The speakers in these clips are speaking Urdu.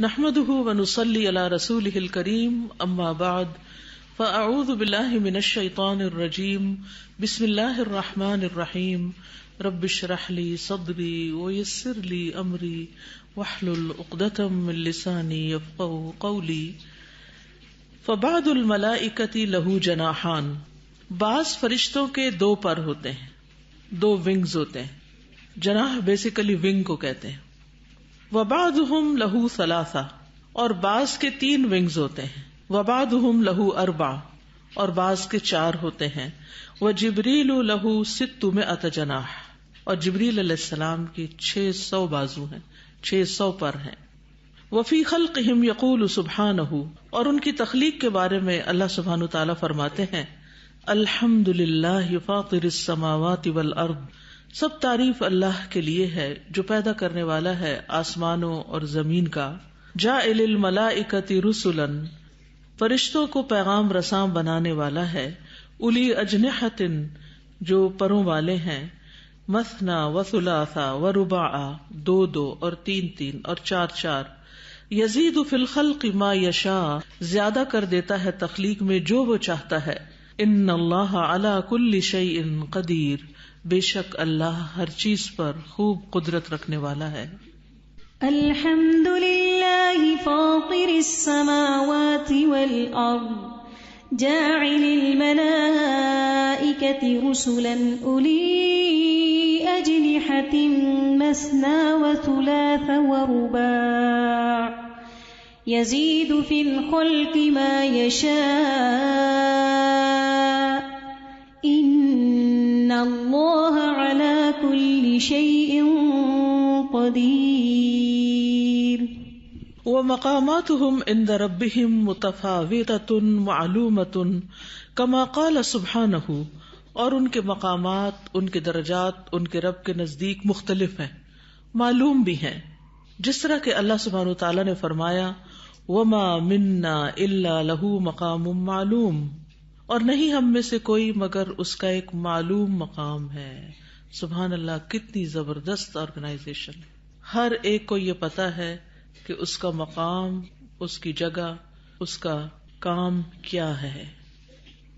نحمده ونصلي على رسوله الكريم اما بعد فاعوذ بالله من الشيطان الرجيم بسم الله الرحمن الرحيم رب اشرح لي صدري ويسر لي امري واحلل عقدة من لساني يفقهوا قولي فبعض الملائکۃ له جناحان، بعض فرشتوں کے دو پر ہوتے ہیں، دو ونگز ہوتے ہیں. جناح بیسیکلی ونگ کو کہتے ہیں. وبعضهم له ثلاثہ، اور بعض کے 3 ونگز ہوتے ہیں. وبعضهم له 4، اور بعض کے 4 ہوتے ہیں. وجبریل له 600 جناح، اور جبریل علیہ السلام کی 600 بازو ہیں، 600 پر ہیں. وفی خلقہم یقول سبحانہ، اور ان کی تخلیق کے بارے میں اللہ سبحانہ تعالیٰ فرماتے ہیں الحمد للہ فاطر السماوات والارض، سب تعریف اللہ کے لیے ہے جو پیدا کرنے والا ہے آسمانوں اور زمین کا. جاعل الملائکۃ رسلا، فرشتوں کو پیغام رساں بنانے والا ہے. الی اجنحۃ، جو پروں والے ہیں. مثنا وثلاثا ورباعا، 2 اور 3 اور 4. یزید فی الخلق ما یشاء، زیادہ کر دیتا ہے تخلیق میں جو وہ چاہتا ہے. ان اللہ علی کل شیء قدیر، بے شک اللہ ہر چیز پر خوب قدرت رکھنے والا ہے. الحمد للہ فاطر السماوات والارض جاعل الملائکۃ رسلا اولی اجنحۃ مثنی وثلاث ورباع یزید فی الخلق ما یشاء ان اللہ علی کل شیء قدیر. ومقاماتهم عند ربهم متفاوتة معلومة كما قال سبحانہ، اور ان کے مقامات، ان کے درجات ان کے رب کے نزدیک مختلف ہیں، معلوم بھی ہیں، جس طرح کہ اللہ سبحانہ تعالیٰ نے فرمایا وما منا الا له مقام معلوم، اور نہیں ہم میں سے کوئی مگر اس کا ایک معلوم مقام ہے. سبحان اللہ، کتنی زبردست آرگنائزیشن. ہر ایک کو یہ پتا ہے کہ اس کا مقام، اس کی جگہ، اس کا کام کیا ہے.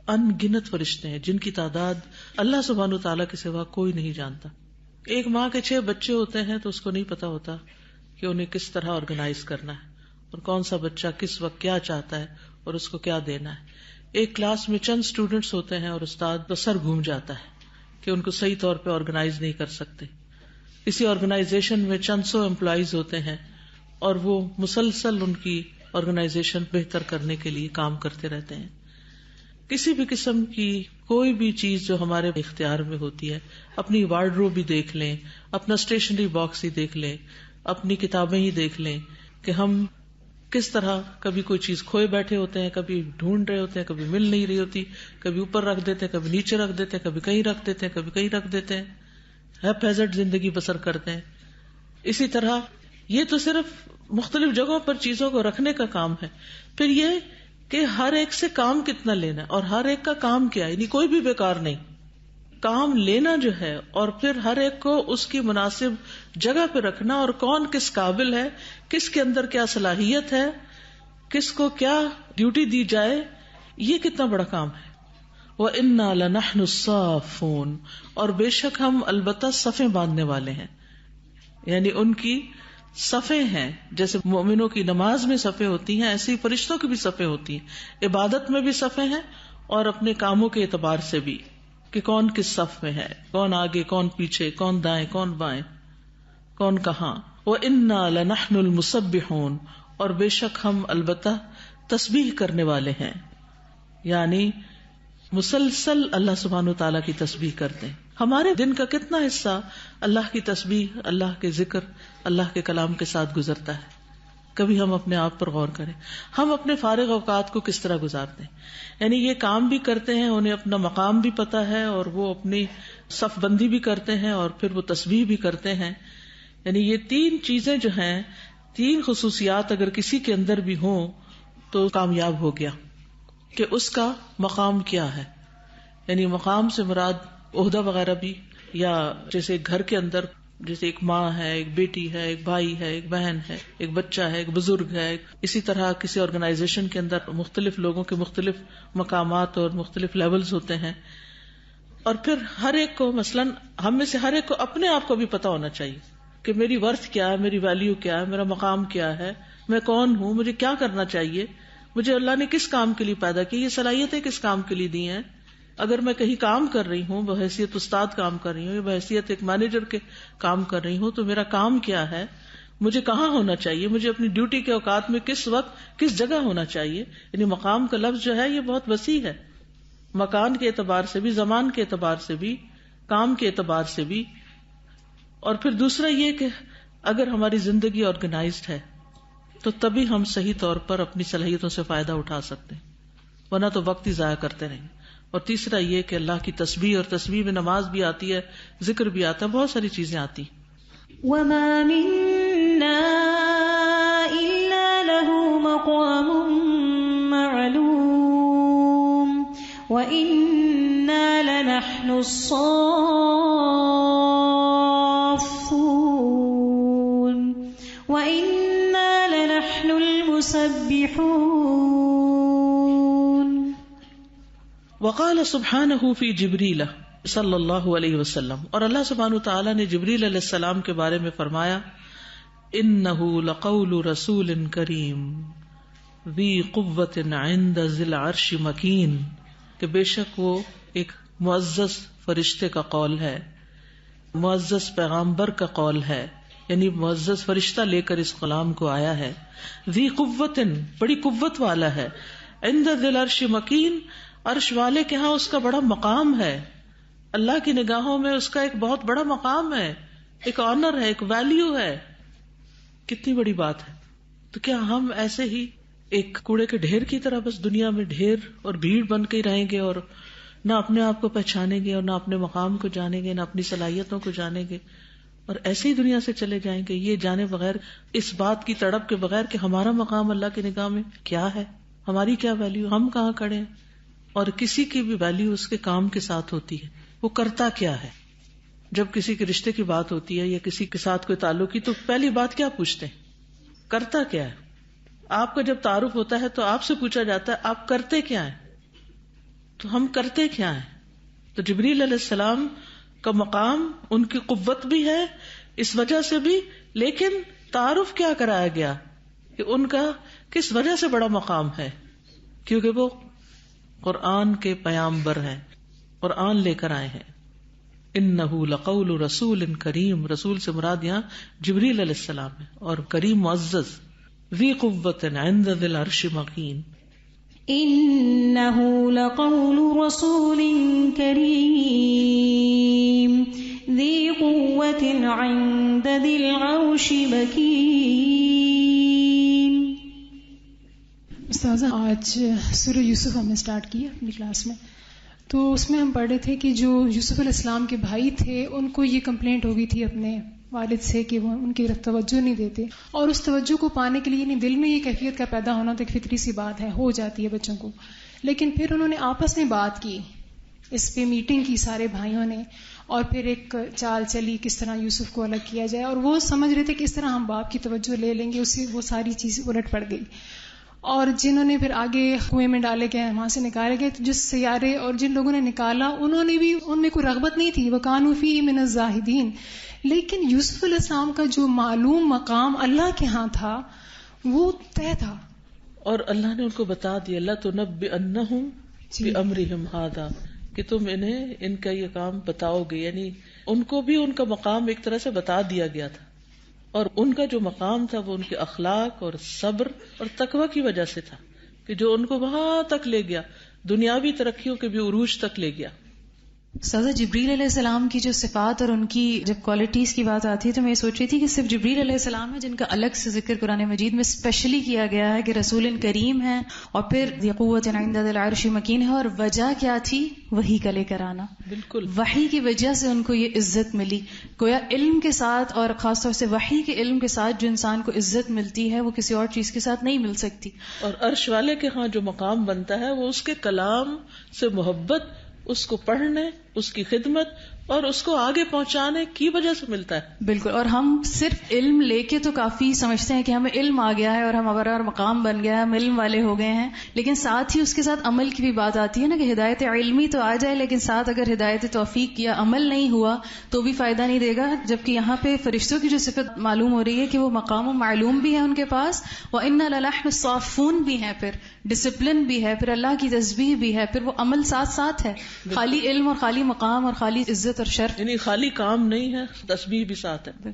ان گنت فرشتے ہیں جن کی تعداد اللہ سبحانہ تعالیٰ کے سوا کوئی نہیں جانتا. ایک ماں کے 6 بچے ہوتے ہیں تو اس کو نہیں پتا ہوتا کہ انہیں کس طرح آرگنائز کرنا ہے اور کون سا بچہ کس وقت کیا چاہتا ہے اور اس کو کیا دینا ہے. ایک کلاس میں چند اسٹوڈنٹس ہوتے ہیں اور استاد کا سر گھوم جاتا ہے کہ ان کو صحیح طور پہ آرگنائز نہیں کر سکتے. اسی آرگنائزیشن میں چند 100 امپلائیز ہوتے ہیں اور وہ مسلسل ان کی آرگنائزیشن بہتر کرنے کے لیے کام کرتے رہتے ہیں. کسی بھی قسم کی کوئی بھی چیز جو ہمارے اختیار میں ہوتی ہے، اپنی وارڈروب بھی دیکھ لیں، اپنا اسٹیشنری باکس ہی دیکھ لیں، اپنی کتابیں ہی دیکھ لیں کہ ہم کس طرح کبھی کوئی چیز کھوئے بیٹھے ہوتے ہیں، کبھی ڈھونڈ رہے ہوتے ہیں، کبھی مل نہیں رہی ہوتی، کبھی اوپر رکھ دیتے ہیں، کبھی نیچے رکھ دیتے ہیں، کبھی کہیں رکھ دیتے ہیں، کبھی کہیں رکھ دیتے ہیں، ہیپیزٹ زندگی بسر کرتے ہیں. اسی طرح یہ تو صرف مختلف جگہوں پر چیزوں کو رکھنے کا کام ہے. پھر یہ کہ ہر ایک سے کام کتنا لینا ہے اور ہر ایک کا کام کیا ہے، یعنی کوئی بھی بیکار نہیں. کام لینا جو ہے اور پھر ہر ایک کو اس کی مناسب جگہ پہ رکھنا، اور کون کس قابل ہے، کس کے اندر کیا صلاحیت ہے، کس کو کیا ڈیوٹی دی جائے، یہ کتنا بڑا کام ہے. وَإِنَّا لَنَحْنُ الصَّافُونَ، اور بے شک ہم البتہ صفیں باندھنے والے ہیں. یعنی ان کی صفیں ہیں، جیسے مومنوں کی نماز میں صفیں ہوتی ہیں ایسے ہی فرشتوں کی بھی صفیں ہوتی ہیں. عبادت میں بھی صفیں ہیں اور اپنے کاموں کے اعتبار سے بھی کہ کون کس صف میں ہے، کون آگے، کون پیچھے، کون دائیں، کون بائیں، کون کہاں. وَإِنَّا لَنَحْنُ الْمُسَبِّحُونَ، اور بے شک ہم البتہ تسبیح کرنے والے ہیں. یعنی مسلسل اللہ سبحانہ وتعالیٰ کی تسبیح کرتے ہیں. ہمارے دن کا کتنا حصہ اللہ کی تسبیح، اللہ کے ذکر، اللہ کے کلام کے ساتھ گزرتا ہے. کبھی ہم اپنے آپ پر غور کریں، ہم اپنے فارغ اوقات کو کس طرح گزارتے ہیں. یعنی یہ کام بھی کرتے ہیں، انہیں اپنا مقام بھی پتا ہے اور وہ اپنی صف بندی بھی کرتے ہیں اور پھر وہ تسبیح بھی کرتے ہیں. یعنی یہ 3 چیزیں جو ہیں، 3 خصوصیات اگر کسی کے اندر بھی ہوں تو کامیاب ہو گیا کہ اس کا مقام کیا ہے. یعنی مقام سے مراد عہدہ وغیرہ بھی، یا جیسے گھر کے اندر جیسے ایک ماں ہے، ایک بیٹی ہے، ایک بھائی ہے، ایک بہن ہے، ایک بچہ ہے، ایک بزرگ ہے. اسی طرح کسی آرگنائزیشن کے اندر مختلف لوگوں کے مختلف مقامات اور مختلف لیولز ہوتے ہیں. اور پھر ہر ایک کو، مثلاً ہم میں سے ہر ایک کو اپنے آپ کو بھی پتا ہونا چاہیے کہ میری ورتھ کیا ہے، میری ویلیو کیا ہے، میرا مقام کیا ہے، میں کون ہوں، مجھے کیا کرنا چاہیے، مجھے اللہ نے کس کام کے لیے پیدا کی، یہ صلاحیتیں کس کام کے لیے دی ہیں. اگر میں کہیں کام کر رہی ہوں، بحیثیت استاد کام کر رہی ہوں یا بحیثیت ایک مینیجر کے کام کر رہی ہوں، تو میرا کام کیا ہے، مجھے کہاں ہونا چاہیے، مجھے اپنی ڈیوٹی کے اوقات میں کس وقت کس جگہ ہونا چاہیے. یعنی مقام کا لفظ جو ہے یہ بہت وسیع ہے، مکان کے اعتبار سے بھی، زمان کے اعتبار سے بھی، کام کے اعتبار سے بھی. اور پھر دوسرا یہ کہ اگر ہماری زندگی آرگنائزڈ ہے تو تبھی ہم صحیح طور پر اپنی صلاحیتوں سے فائدہ اٹھا سکتے ہیں، ورنہ تو وقت ہی ضائع کرتے رہیں. اور تیسرا یہ کہ اللہ کی تسبیح، اور تسبیح میں نماز بھی آتی ہے، ذکر بھی آتا ہے، بہت ساری چیزیں آتی. وما منا الا له مقام معلوم وإنا لنحن الصافون وإنا لنحن المسبحون. وقال سبحانہ فی جبریل صلی اللہ علیہ وسلم، اور اللہ سبحانہ تعالیٰ نے جبریل علیہ السلام کے بارے میں فرمایا، انہ لقول رسول کریم ذی قوۃ عند ذی العرش مکین، کہ بے شک وہ ایک معزز فرشتے کا قول ہے، معزز پیغامبر کا قول ہے، یعنی معزز فرشتہ لے کر اس غلام کو آیا ہے. ذی قوۃ، بڑی قوت والا ہے، عند ذی العرش مکین، عرش والے کے ہاں اس کا بڑا مقام ہے، اللہ کی نگاہوں میں اس کا ایک بہت بڑا مقام ہے، ایک آنر ہے، ایک ویلیو ہے. کتنی بڑی بات ہے. تو کیا ہم ایسے ہی ایک کوڑے کے ڈھیر کی طرح بس دنیا میں ڈھیر اور بھیڑ بن کے رہیں گے، اور نہ اپنے آپ کو پہچانیں گے، اور نہ اپنے مقام کو جانیں گے، نہ اپنی صلاحیتوں کو جانیں گے، اور ایسے ہی دنیا سے چلے جائیں گے یہ جانے بغیر، اس بات کی تڑپ کے بغیر کہ ہمارا مقام اللہ کی نگاہ میں کیا ہے، ہماری کیا ویلیو، ہم کہاں کھڑے ہیں. اور کسی کی بھی ویلیو اس کے کام کے ساتھ ہوتی ہے، وہ کرتا کیا ہے. جب کسی کے رشتے کی بات ہوتی ہے یا کسی کے ساتھ کوئی تعلق کی، تو پہلی بات کیا پوچھتے ہیں؟ کرتا کیا ہے. آپ کا جب تعارف ہوتا ہے تو آپ سے پوچھا جاتا ہے آپ کرتے کیا ہیں. تو ہم کرتے کیا ہیں؟ تو جبریل علیہ السلام کا مقام، ان کی قوت بھی ہے اس وجہ سے بھی، لیکن تعارف کیا کرایا گیا کہ ان کا کس وجہ سے بڑا مقام ہے، کیونکہ وہ قرآن کے پیامبر ہیں، قرآن لے کر آئے ہیں. انہ لقول رسول کریم، رسول سے مراد یہاں جبریل علیہ السلام ہے، اور کریم معزز، ذی قوت عند ذی العرش مکین. انہ لقول رسول کریم ذی قوت عند ذی العرش مکین. استاذہ آج سورہ یوسف ہم نے سٹارٹ کی اپنی کلاس میں، تو اس میں ہم پڑھ رہے تھے کہ جو یوسف علیہ السلام کے بھائی تھے ان کو یہ کمپلینٹ ہو گئی تھی اپنے والد سے کہ وہ ان کی طرف توجہ نہیں دیتے، اور اس توجہ کو پانے کے لیے یعنی دل میں یہ کیفیت کا پیدا ہونا تو ایک فطری سی بات ہے، ہو جاتی ہے بچوں کو. لیکن پھر انہوں نے آپس میں بات کی، اس پہ میٹنگ کی سارے بھائیوں نے، اور پھر ایک چال چلی کس طرح یوسف کو الگ کیا جائے، اور وہ سمجھ رہے تھے کہ اس طرح ہم باپ کی توجہ لے لیں گے، اس سے وہ ساری چیز الٹ پڑ گئی. اور جنہوں نے پھر آگے کنویں میں ڈالے گئے، وہاں سے نکالے گئے، تو جس سیارے اور جن لوگوں نے نکالا انہوں نے بھی، ان میں کوئی رغبت نہیں تھی، وَكَانُوا فِيهِ مِنَ الزَّاهِدِينَ. لیکن یوسف علیہ السلام کا جو معلوم مقام اللہ کے ہاں تھا وہ طے تھا، اور اللہ نے ان کو بتا دیا، لَتُنَبِّئَنَّهُمْ بِأَمْرِهِمْ هَذَا، کہ تم انہیں ان کا یہ کام بتاؤ گے. یعنی ان کو بھی ان کا مقام ایک طرح سے بتا دیا گیا تھا، اور ان کا جو مقام تھا وہ ان کے اخلاق اور صبر اور تقوی کی وجہ سے تھا، کہ جو ان کو وہاں تک لے گیا، دنیاوی ترقیوں کے بھی عروج تک لے گیا. سازا جبریل علیہ السلام کی جو صفات اور ان کی جب کوالٹیز کی بات آتی ہے تو میں یہ سوچ رہی تھی کہ صرف جبریل علیہ السلام ہے جن کا الگ سے ذکر قرآن مجید میں اسپیشلی کیا گیا ہے کہ رسول کریم ہے، اور پھر ذی قوت عند ذی العرش مکین ہے. اور وجہ کیا تھی؟ وحی کا لے کر آنا. بالکل وحی کی وجہ سے ان کو یہ عزت ملی. گویا علم کے ساتھ، اور خاص طور سے وحی کے علم کے ساتھ جو انسان کو عزت ملتی ہے وہ کسی اور چیز کے ساتھ نہیں مل سکتی. اور عرش والے کے ہاں جو مقام بنتا ہے وہ اس کے کلام سے محبت، اس کو پڑھنے، اس کی خدمت، اور اس کو آگے پہنچانے کی وجہ سے ملتا ہے. بالکل. اور ہم صرف علم لے کے تو کافی سمجھتے ہیں کہ ہمیں علم آ گیا ہے اور ہمارا مقام بن گیا ہے, ہم علم والے ہو گئے ہیں, لیکن ساتھ ہی اس کے ساتھ عمل کی بھی بات آتی ہے نا, کہ ہدایت علمی تو آ جائے لیکن ساتھ اگر ہدایت توفیق یا عمل نہیں ہوا تو بھی فائدہ نہیں دے گا. جبکہ یہاں پہ فرشتوں کی جو صفت معلوم ہو رہی ہے کہ وہ مقام و معلوم بھی ہے ان کے پاس, وَإِنَّا لَنَحْنُ الصَّافُونَ بھی ہے, پھر ڈسپلن بھی ہے, پھر اللہ کی تسبیح بھی ہے, پھر وہ عمل ساتھ ساتھ ہے. خالی علم اور خالی مقام اور خالی عزت اور شرف, یعنی خالی کام نہیں ہے, تسبیح بھی ساتھ ہے.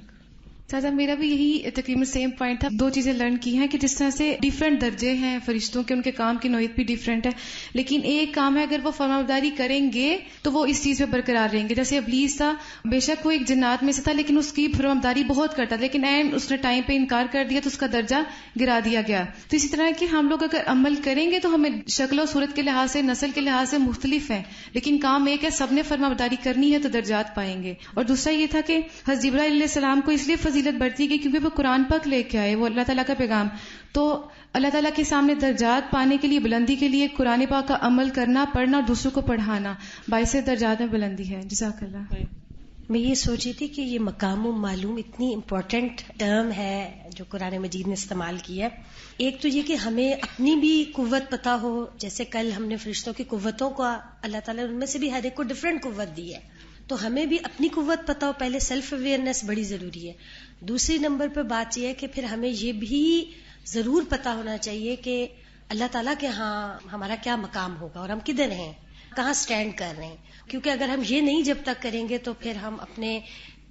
سادہ میرا بھی یہی تقریباً سیم پوائنٹ تھا. دو چیزیں لرن کی ہیں کہ جس طرح سے ڈیفرنٹ درجے ہیں فرشتوں کے, ان کے کام کی نوعیت بھی ڈیفرنٹ ہے, لیکن ایک کام ہے اگر وہ فرمانبرداری کریں گے تو وہ اس چیز پہ برقرار رہیں گے. جیسے ابلیس تھا, بے شک وہ ایک جنات میں سے تھا لیکن اس کی فرمانبرداری بہت کرتا, لیکن اینڈ اس نے ٹائم پہ انکار کر دیا تو اس کا درجہ گرا دیا گیا. تو اسی طرح کہ ہم لوگ اگر عمل کریں گے تو ہمیں شکل و صورت کے لحاظ سے, نسل کے لحاظ سے مختلف ہیں, لیکن کام ایک ہے, سب نے فرمانبرداری کرنی ہے تو درجات پائیں گے. اور دوسرا یہ تھا کہ حضرت جبرائیل علیہ السلام کو اس لیے فضیلت بڑھتی گئی کیونکہ وہ قرآن پاک لے کے آئے, وہ اللہ تعالیٰ کا پیغام. تو اللہ تعالیٰ کے سامنے درجات پانے کے لیے, بلندی کے لیے قرآن پاک کا عمل کرنا, پڑھنا اور دوسروں کو پڑھانا باعث درجات میں بلندی ہے. جزاک اللہ. میں یہ سوچ رہی تھی کہ یہ مقام و معلوم اتنی امپورٹنٹ ٹرم ہے جو قرآن مجید نے استعمال کی ہے. ایک تو یہ کہ ہمیں اپنی بھی قوت پتہ ہو, جیسے کل ہم نے فرشتوں کی قوتوں کو, اللہ تعالیٰ نے ان میں سے بھی ہر ایک کو ڈفرینٹ قوت دی ہے, تو ہمیں بھی اپنی قوت پتہ ہو. پہلے سیلف اویئرنیس بڑی ضروری ہے. دوسری نمبر پہ بات یہ ہے کہ پھر ہمیں یہ بھی ضرور پتہ ہونا چاہیے کہ اللہ تعالیٰ کے ہاں ہمارا کیا مقام ہوگا اور ہم کدھر ہیں, کہاں سٹینڈ کر رہے ہیں. کیونکہ اگر ہم یہ نہیں جب تک کریں گے تو پھر ہم اپنے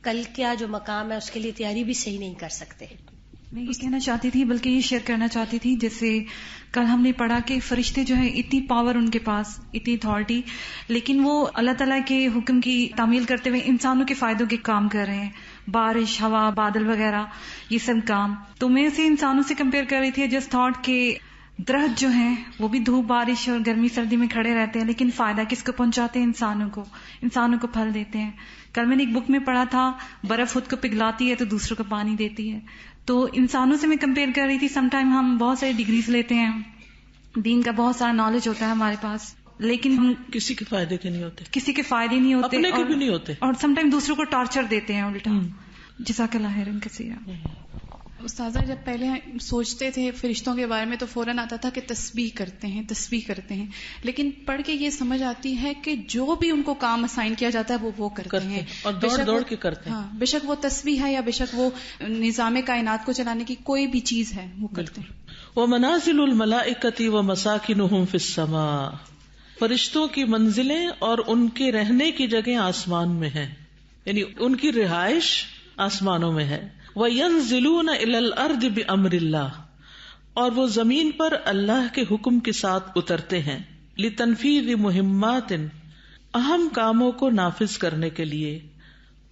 کل کا جو مقام ہے اس کے لیے تیاری بھی صحیح نہیں کر سکتے. میں یہ کہنا چاہتی تھی, بلکہ یہ شیئر کرنا چاہتی تھی, جیسے کل ہم نے پڑھا کہ فرشتے جو ہیں اتنی پاور ان کے پاس, اتنی اتھارٹی, لیکن وہ اللہ تعالیٰ کے حکم کی تعمیل کرتے ہوئے انسانوں کے فائدوں کے کام کر رہے ہیں. بارش, ہوا, بادل وغیرہ, یہ سب کام. تو میں اسے انسانوں سے کمپیئر کر رہی تھی. جسٹ تھاٹ کہ درخت جو ہیں وہ بھی دھوپ, بارش اور گرمی سردی میں کھڑے رہتے ہیں, لیکن فائدہ کس کو پہنچاتے ہیں؟ انسانوں کو پھل دیتے ہیں. کل میں نے ایک بک میں پڑھا تھا, برف خود کو پگھلاتی ہے تو دوسروں کو پانی دیتی ہے. تو انسانوں سے میں کمپیئر کر رہی تھی. سم ٹائم ہم بہت ساری ڈگریز لیتے ہیں, دین کا بہت سارا نالج ہوتا ہے ہمارے پاس, لیکن ہم کسی کے فائدے کے نہیں ہوتے, کسی کے فائدے نہیں ہوتے, اپنے کے بھی نہیں ہوتے, اور سم ٹائم دوسروں کو ٹارچر دیتے ہیں الٹا. جزاک اللہ خیرا کثیرا. استاذہ جب پہلے سوچتے تھے فرشتوں کے بارے میں تو فوراً آتا تھا کہ تسبیح کرتے ہیں, لیکن پڑھ کے یہ سمجھ آتی ہے کہ جو بھی ان کو کام اسائن کیا جاتا ہے وہ کرتے ہیں, اور دوڑ کے کرتے ہیں. ہاں, بے شک وہ تسبیح ہے یا بے شک وہ نظام کائنات کو چلانے کی کوئی بھی چیز ہے وہ کرتے ہیں. وَمَنَازِلُ الْمَلَائِكَةِ وَمَسَاكِنُهُمْ فِي السَّمَاءِ, فرشتوں کی منزلیں اور ان کے رہنے کی جگہ آسمان میں ہیں, یعنی ان کی رہائش آسمانوں میں ہے. وَيَنزِلُونَ إِلَى الْأَرْضِ بِأَمْرِ اللَّهِ, اور وہ زمین پر اللہ کے حکم کے ساتھ اترتے ہیں. لِتَنفِيذِ مُهِمَّاتٍ, اہم کاموں کو نافذ کرنے کے لیے.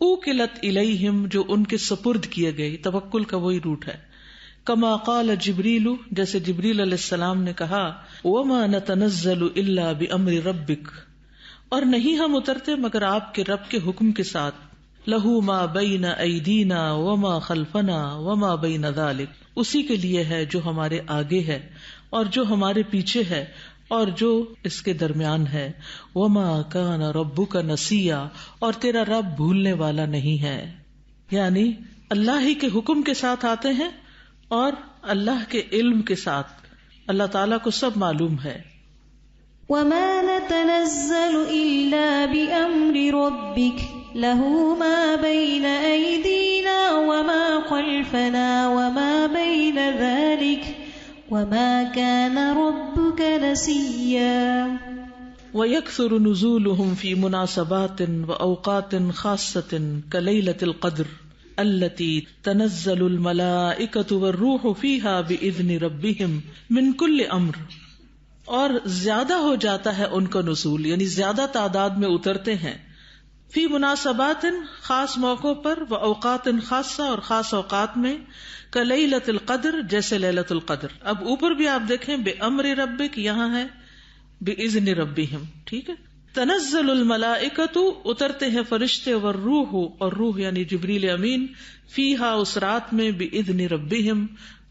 اوکلت الیہم, جو ان کے سپرد کیے گئے. توکل کا وہی روٹ ہے. کما قال جبریل, جیسے جبریل علیہ السلام نے کہا, وما نتنزل الا بامر ربک, اور نہیں ہم اترتے مگر آپ کے رب کے حکم کے ساتھ. لہو ما بین ایدینا وما خلفنا وما بین ذلک, اسی کے لیے ہے جو ہمارے آگے ہے اور جو ہمارے پیچھے ہے اور جو اس کے درمیان ہے. وما کان ربک نسیا, اور تیرا رب بھولنے والا نہیں ہے. یعنی اللہ ہی کے حکم کے ساتھ آتے ہیں اور اللہ کے علم کے ساتھ. اللہ تعالیٰ کو سب معلوم ہے. وَمَا نَتَنَزَّلُ إِلَّا بِأَمْرِ رَبِّكَ لَهُ مَا بَيْنَ أَيْدِينَا وَمَا خَلْفَنَا وَمَا بَيْنَ ذَلِكَ وَمَا كَانَ رَبُّكَ نَسِيًّا. وَيَكْثُرُ نُزُولُهُمْ فِي مُنَاسَبَاتٍ وَأَوْقَاتٍ خَاصَّةٍ كَلَيْلَةِ الْقَدْرِ التي تنزل الملائكة والروح فيها بإذن ربهم من كل امر, اور زیادہ ہو جاتا ہے ان کا نزول, یعنی زیادہ تعداد میں اترتے ہیں. فی مناسبات, خاص موقعوں پر, و اوقات خاصہ, اور خاص اوقات میں. کلیلۃ القدر, جیسے لیلۃ القدر. اب اوپر بھی آپ دیکھیں بامر ربک, یہاں ہے باذن ربہم, ٹھیک ہے. تنزل الملائکۃ, اترتے ہیں فرشتے, والروح, اور روح یعنی جبریل امین, فیہا, اس رات میں, باذن ربہم,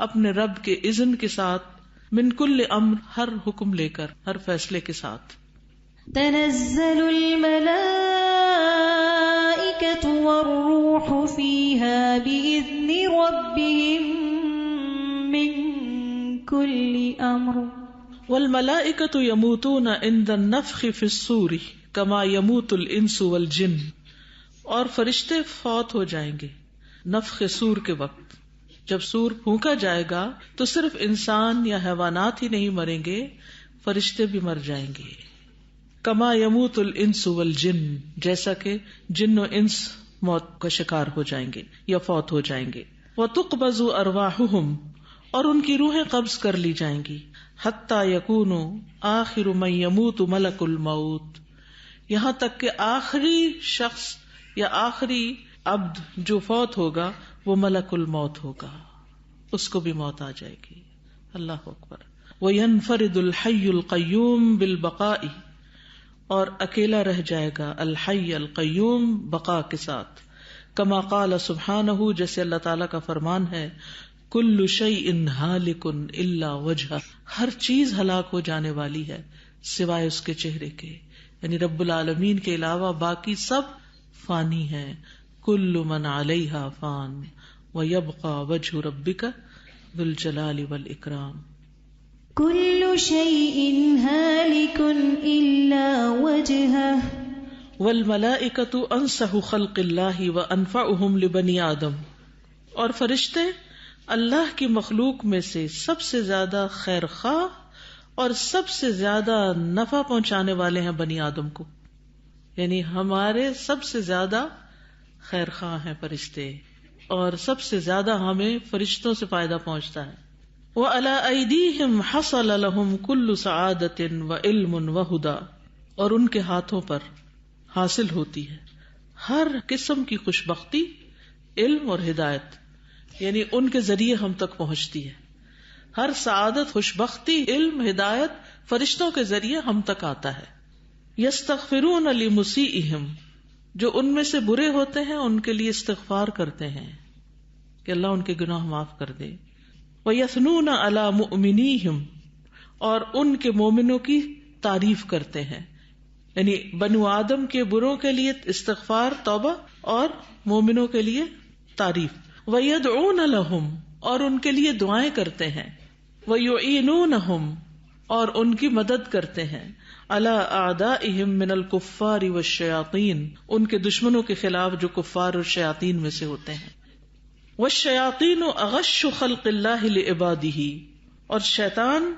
اپنے رب کے اذن کے ساتھ, من کل امر, ہر حکم لے کر, ہر فیصلے کے ساتھ. تنزل الملائکۃ الملائكة والروح فيها بإذن ربهم من كل أمر. والملائکۃ یموتون عند النفخ فی الصور کما یموت الانس والجن، اور فرشتے فوت ہو جائیں گے نفخ صور کے وقت. جب سور پھونکا جائے گا تو صرف انسان یا حیوانات ہی نہیں مریں گے، فرشتے بھی مر جائیں گے. کما یموت الانس والجن، جیسا کہ جن و انس موت کا شکار ہو جائیں گے یا فوت ہو جائیں گے. وتقبض ارواحهم، اور ان کی روحیں قبض کر لی جائیں گی. حتی یکونوا آخر من یموت ملک الموت، یہاں تک کہ آخری شخص یا آخری عبد جو فوت ہوگا وہ ملک الموت ہوگا، اس کو بھی موت آ جائے گی. اللہ اکبر. وَيَنْفَرِدُ الْحَيُّ الْقَيُّومُ بِالْبَقَاءِ، اور اکیلا رہ جائے گا الحی القیوم بقا کے ساتھ. کما قال سبحانہ، جیسے اللہ تعالیٰ کا فرمان ہے، کل شیء ہالک الا وجہہ، ہر چیز ہلاک ہو جانے والی ہے سوائے اس کے چہرے کے، یعنی رب العالمین کے علاوہ باقی سب فانی ہے. کل من علیہا فان ویبقى وجہ ربک ذو الجلال والاکرام. كل شيء هالك إلا وجهه. والملائکۃ انصح خلق اللہ وانفعهم لبنی آدم، اور فرشتے اللہ کی مخلوق میں سے سب سے زیادہ خیر خواہ اور سب سے زیادہ نفع پہنچانے والے ہیں بنی آدم کو، یعنی ہمارے سب سے زیادہ خیر خواہ ہیں فرشتے، اور سب سے زیادہ ہمیں فرشتوں سے فائدہ پہنچتا ہے. وَعَلَىٰ أَيْدِيهِمْ حَصَلَ لَهُمْ كُلُّ سَعَادَةٍ وَعِلْمٌ وَهُدًى، اور ان کے ہاتھوں پر حاصل ہوتی ہے ہر قسم کی خوشبختی، علم اور ہدایت، یعنی ان کے ذریعے ہم تک پہنچتی ہے. ہر سعادت، خوشبختی، علم، ہدایت فرشتوں کے ذریعے ہم تک آتا ہے. یستغفرون لمسیئہم، جو ان میں سے برے ہوتے ہیں ان کے لیے استغفار کرتے ہیں کہ اللہ ان کے گناہ معاف کر دے. وَيَثْنُونَ عَلَى مُؤْمِنِيهِمْ، اور ان کے مومنوں کی تعریف کرتے ہیں، یعنی بنو آدم کے بروں کے لیے استغفار، توبہ، اور مومنوں کے لیے تعریف. وَيَدْعُونَ لَهُمْ، اور ان کے لیے دعائیں کرتے ہیں. وَيُعِينُونَهُمْ، اور ان کی مدد کرتے ہیں. عَلَىٰ أَعْدَائِهِمْ مِنَ الْكُفَّارِ وَالشَّيَاطِينِ، ان کے دشمنوں کے خلاف جو کفار اور شیاطین میں سے ہوتے ہیں. وَالشَّيَاطِينُ أَغَشُّ خَلْقِ اللَّهِ لِعِبَادِهِ، اور شیطان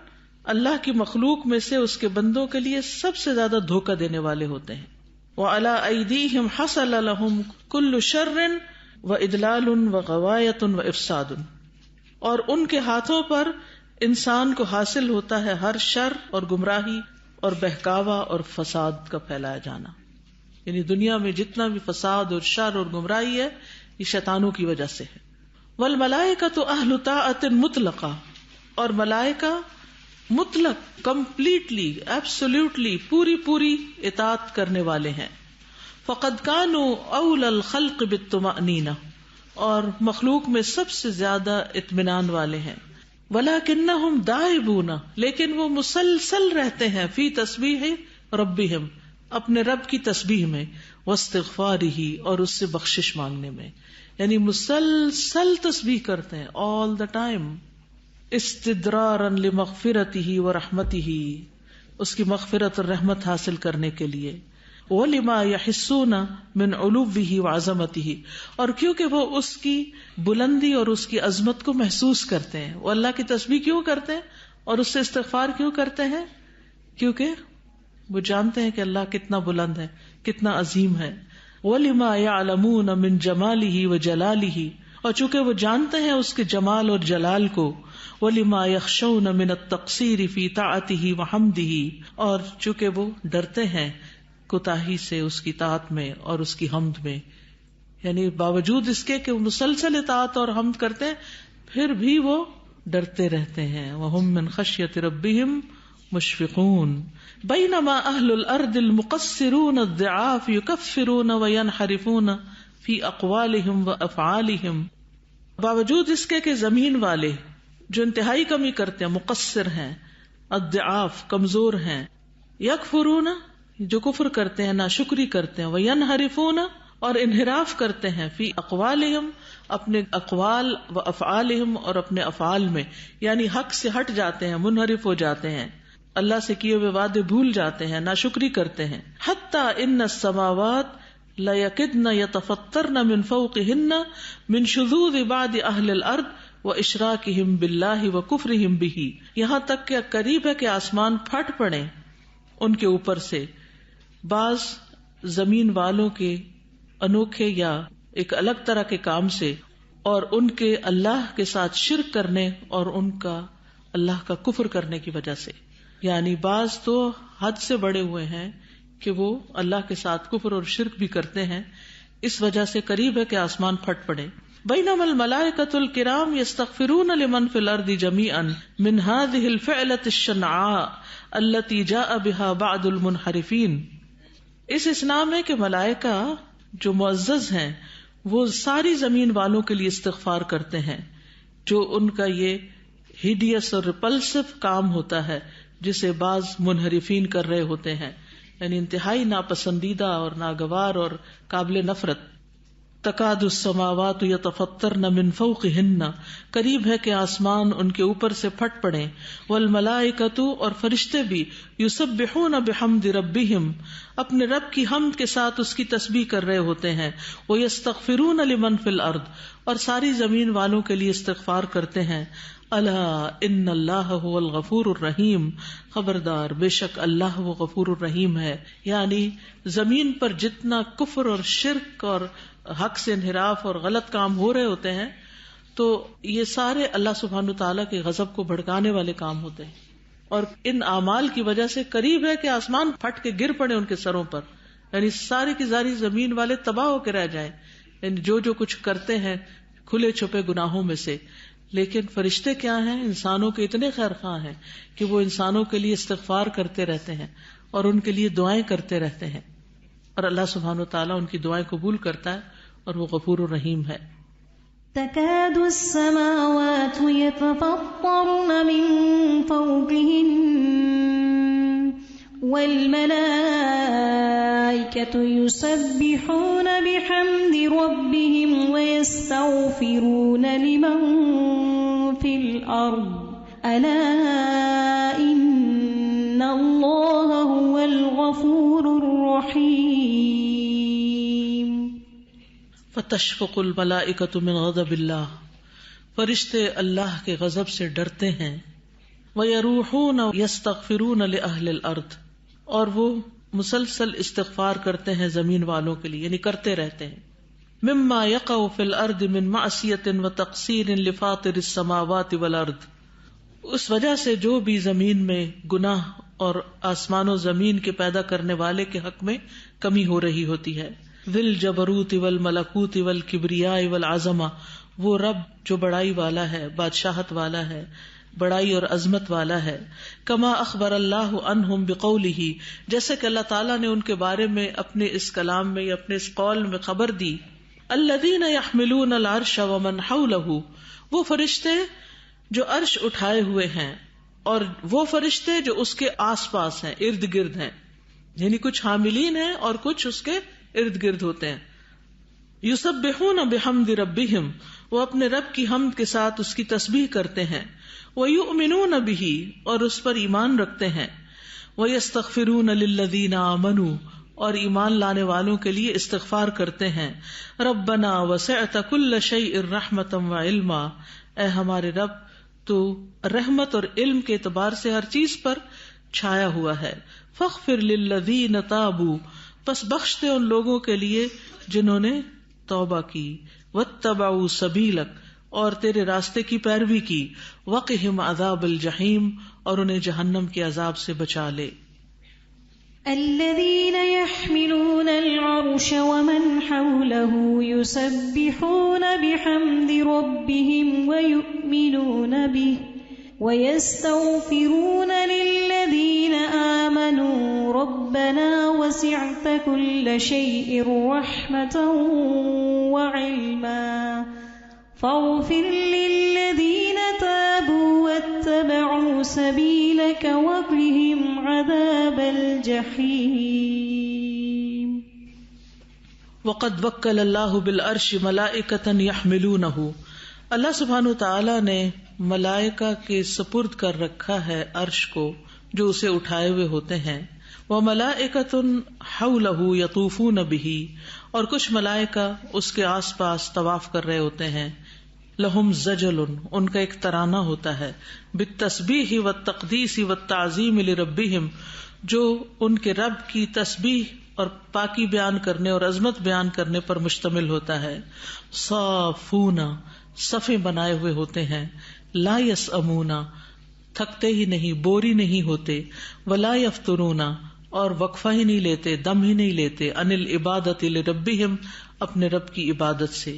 اللہ کی مخلوق میں سے اس کے بندوں کے لیے سب سے زیادہ دھوکہ دینے والے ہوتے ہیں. وَعَلَىٰ أَيْدِيهِمْ حَصَلَ لَهُمْ كُلُّ شَرٍّ وَإِضْلَالٌ وَغَوَایَةٌ وَإِفْسَادٌ، اور ان کے ہاتھوں پر انسان کو حاصل ہوتا ہے ہر شر اور گمراہی اور بہکاوا اور فساد کا پھیلایا جانا. یعنی دنیا میں جتنا بھی فساد اور شر اور گمراہی ہے یہ شیطانوں کی وجہ سے ہے. والملائکۃ اہل طاعۃ مطلقہ، اور ملائکہ مطلق، کمپلیٹلی، ایبسولوٹلی، پوری اطاعت کرنے والے ہیں. فقد كانوا اولى الخلق بالطمأنینہ، اور مخلوق میں سب سے زیادہ اطمینان والے ہیں. ولکنہم دائبون، لیکن وہ مسلسل رہتے ہیں فی تسبیح ربہم، اپنے رب کی تسبیح میں، واستغفارہ، اور اس سے بخشش مانگنے میں، یعنی مسلسل تسبیح کرتے ہیں all the time. استدرارا لمغفرتہ ورحمتہ، اس کی مغفرت اور رحمت حاصل کرنے کے لیے. وَلِمَا يَحِسُّونَ مِنْ عُلُوِّهِ وَعَظَمَتِهِ، اور کیونکہ وہ اس کی بلندی اور اس کی عظمت کو محسوس کرتے ہیں. وہ اللہ کی تسبیح کیوں کرتے ہیں اور اس سے استغفار کیوں کرتے ہیں؟ کیونکہ وہ جانتے ہیں کہ اللہ کتنا بلند ہے، کتنا عظیم ہے. وَلِمَا يَعْلَمُونَ مِنْ جَمَالِهِ وَجَلَالِهِ، اور چونکہ وہ جانتے ہیں اس کے جمال اور جلال کو. وَلِمَا يَخْشَوْنَ مِنَ التَّقْصِيرِ فِي طَاعَتِهِ وَحَمْدِهِ، اور چونکہ وہ ڈرتے ہیں کوتاہی سے اس کی طاعت میں اور اس کی حمد میں، یعنی باوجود اس کے کہ وہ مسلسل اطاعت اور حمد کرتے ہیں پھر بھی وہ ڈرتے رہتے ہیں. وَهُم مِّن خَشْيَةِ رَبِّهِمْ مُشْفِقُونَ. بَيْنَمَا أَهْلُ الْأَرْضِ الْمُقَصِّرُونَ الضِّعَافُ يُكَفِّرُونَ وَيَنْحَرِفُونَ فِي أَقْوَالِهِمْ وَأَفْعَالِهِمْ، باوجود اس کے کہ زمین والے جو انتہائی کمی کرتے ہیں، مقصر ہیں، الضعاف کمزور ہیں، یکفرون جو کفر کرتے ہیں، ناشکری کرتے ہیں، وینحرفون اور انحراف کرتے ہیں فی اقوالہم اپنے اقوال و افعالہم اور اپنے افعال میں، یعنی حق سے ہٹ جاتے ہیں، منحرف ہو جاتے ہیں، اللہ سے کیے ہوئے وعدے بھول جاتے ہیں، ناشکری کرتے ہیں. حتی ان السماوات لیکدن یتفطرن من فوقہن من شذوذ بعض اہل الارض واشراکہم باللہ وکفرہم بہ، یہاں تک کہ قریب ہے کہ آسمان پھٹ پڑے ان کے اوپر سے بعض زمین والوں کے انوکھے یا ایک الگ طرح کے کام سے، اور ان کے اللہ کے ساتھ شرک کرنے اور ان کا اللہ کا کفر کرنے کی وجہ سے. یعنی بعض تو حد سے بڑے ہوئے ہیں کہ وہ اللہ کے ساتھ کفر اور شرک بھی کرتے ہیں، اس وجہ سے قریب ہے کہ آسمان پھٹ پڑے. بینما الملائکۃ الکرام یستغفرون لمن فی الارض جمیعا من هذه الفعلۃ الشنعاء التي جاء بها بعض المنحرفین. اس اسنا میں کہ ملائکہ جو معزز ہیں وہ ساری زمین والوں کے لیے استغفار کرتے ہیں جو ان کا یہ ہیڈیس اور ریپلسو کام ہوتا ہے جسے بعض منحرفین کر رہے ہوتے ہیں، یعنی انتہائی ناپسندیدہ اور ناگوار اور قابل نفرت. تکاد السماوات یتفطرن من فوقہن، قریب ہے کہ آسمان ان کے اوپر سے پھٹ پڑے. والملائکۃ، اور فرشتے بھی، یسبحون بحمد ربہم، اپنے رب کی حمد کے ساتھ اس کی تسبیح کر رہے ہوتے ہیں. ویستغفرون لمن فی الارض، اور ساری زمین والوں کے لیے استغفار کرتے ہیں. الا ان اللہ هو الغفور الرحیم، خبردار بے شک اللہ وہ غفور الرحیم ہے. یعنی زمین پر جتنا کفر اور شرک اور حق سے انحراف اور غلط کام ہو رہے ہوتے ہیں تو یہ سارے اللہ سبحانہ تعالیٰ کے غضب کو بھڑکانے والے کام ہوتے ہیں، اور ان اعمال کی وجہ سے قریب ہے کہ آسمان پھٹ کے گر پڑے ان کے سروں پر، یعنی ساری کی ساری زمین والے تباہ ہو کے رہ جائیں، یعنی جو کچھ کرتے ہیں کھلے چھپے گناہوں میں سے. لیکن فرشتے کیا ہیں؟ انسانوں کے اتنے خیر خواہ ہیں کہ وہ انسانوں کے لیے استغفار کرتے رہتے ہیں اور ان کے لیے دعائیں کرتے رہتے ہیں، اور اللہ سبحانہ وتعالیٰ ان کی دعائیں قبول کرتا ہے اور وہ غفور الرحیم ہے. تكاد السماوات يتفطرن من فوقهن والملائكة يسبحون بحمد ربهم ويستغفرون لمن في الأرض ألا إن الله هو الغفور الرحيم. فتشفق الملائکۃ من غضب اللہ، فرشتے اللہ کے غضب سے ڈرتے ہیں. ویروحون یستغفرون لأہل الارض، اور وہ مسلسل استغفار کرتے ہیں زمین والوں کے لیے، یعنی کرتے رہتے ہیں. مما یقع فی الارض من معصیۃ وتقصیر لفاطر السماوات والارض، اس وجہ سے جو بھی زمین میں گناہ اور آسمان و زمین کے پیدا کرنے والے کے حق میں کمی ہو رہی ہوتی ہے. ذی الجبروت والملکوت والکبریاء والعظمہ، وہ رب جو بڑائی والا ہے، بادشاہت والا ہے، بڑائی اور عظمت والا ہے. کما اخبر اللہ عنہم بقولہ، جیسے کہ اللہ تعالیٰ نے ان کے بارے میں اپنے اس کلام میں یا اپنے اس قول میں خبر دی. الذین یحملون العرش ومن حولہ، وہ فرشتے جو عرش اٹھائے ہوئے ہیں اور وہ فرشتے جو اس کے آس پاس ہیں، ارد گرد ہیں، یعنی کچھ حاملین ہیں اور کچھ اس کے ارد گرد ہوتے ہیں. یسبحون بحمد ربہم، وہ اپنے رب کی حمد کے ساتھ اس کی تسبیح کرتے ہیں. وَيُؤْمِنُونَ بِهِ، اور اس پر ایمان رکھتے ہیں. وَيَسْتَغْفِرُونَ لِلَّذِينَ آمَنُوا، اور ایمان لانے والوں کے لیے استغفار کرتے ہیں. رَبَّنَا وَسِعْتَ كُلَّ شَيْءٍ رَحْمَةً وَعِلْمًا، اے ہمارے رب تو رحمت اور علم کے اعتبار سے ہر چیز پر چھایا ہوا ہے. فَاغْفِرْ لِلَّذِينَ تَابُوا، پس بخش دے ان لوگوں کے لیے جنہوں نے توبہ کی. وَاتَّبَعُوا سَبِيلَكَ، اور تیرے راستے کی پیروی کی. وَقِهِمْ عَذَابَ الْجَحِيمِ، اور انہیں جہنم کے عذاب سے بچا لے. الذين يحملون العرش ومن حوله يسبحون بحمد ربهم ويؤمنون به ويستغفرون للذين آمنوا ربنا وسعت كل شيء رحمة وعلما فاغفر للذين تابوا واتبعوا سبيلك وقهم عذاب الجحيم. وقد وکل اللہ بالعرش ملائکۃ یحملونہ، اللہ سبحانہ تعالی نے ملائکہ کے سپرد کر رکھا ہے عرش کو جو اسے اٹھائے ہوئے ہوتے ہیں. وملائکۃ حولہ یطوفون بہ، اور کچھ ملائکہ اس کے آس پاس طواف کر رہے ہوتے ہیں. لہم زجل، ان کا ایک ترانہ ہوتا ہے، بالتسبیح والتقدیس والتعظیم لربہم، جو ان کے رب کی تسبیح اور پاکی بیان کرنے اور عظمت بیان کرنے پر مشتمل ہوتا ہے. صافون، صفیں بنائے ہوئے ہوتے ہیں. لا یسأمون، تھکتے ہی نہیں، بوری نہیں ہوتے. ولا یفترون، اور وقفہ ہی نہیں لیتے، دم ہی نہیں لیتے. عن العبادۃ لربہم، اپنے رب کی عبادت سے.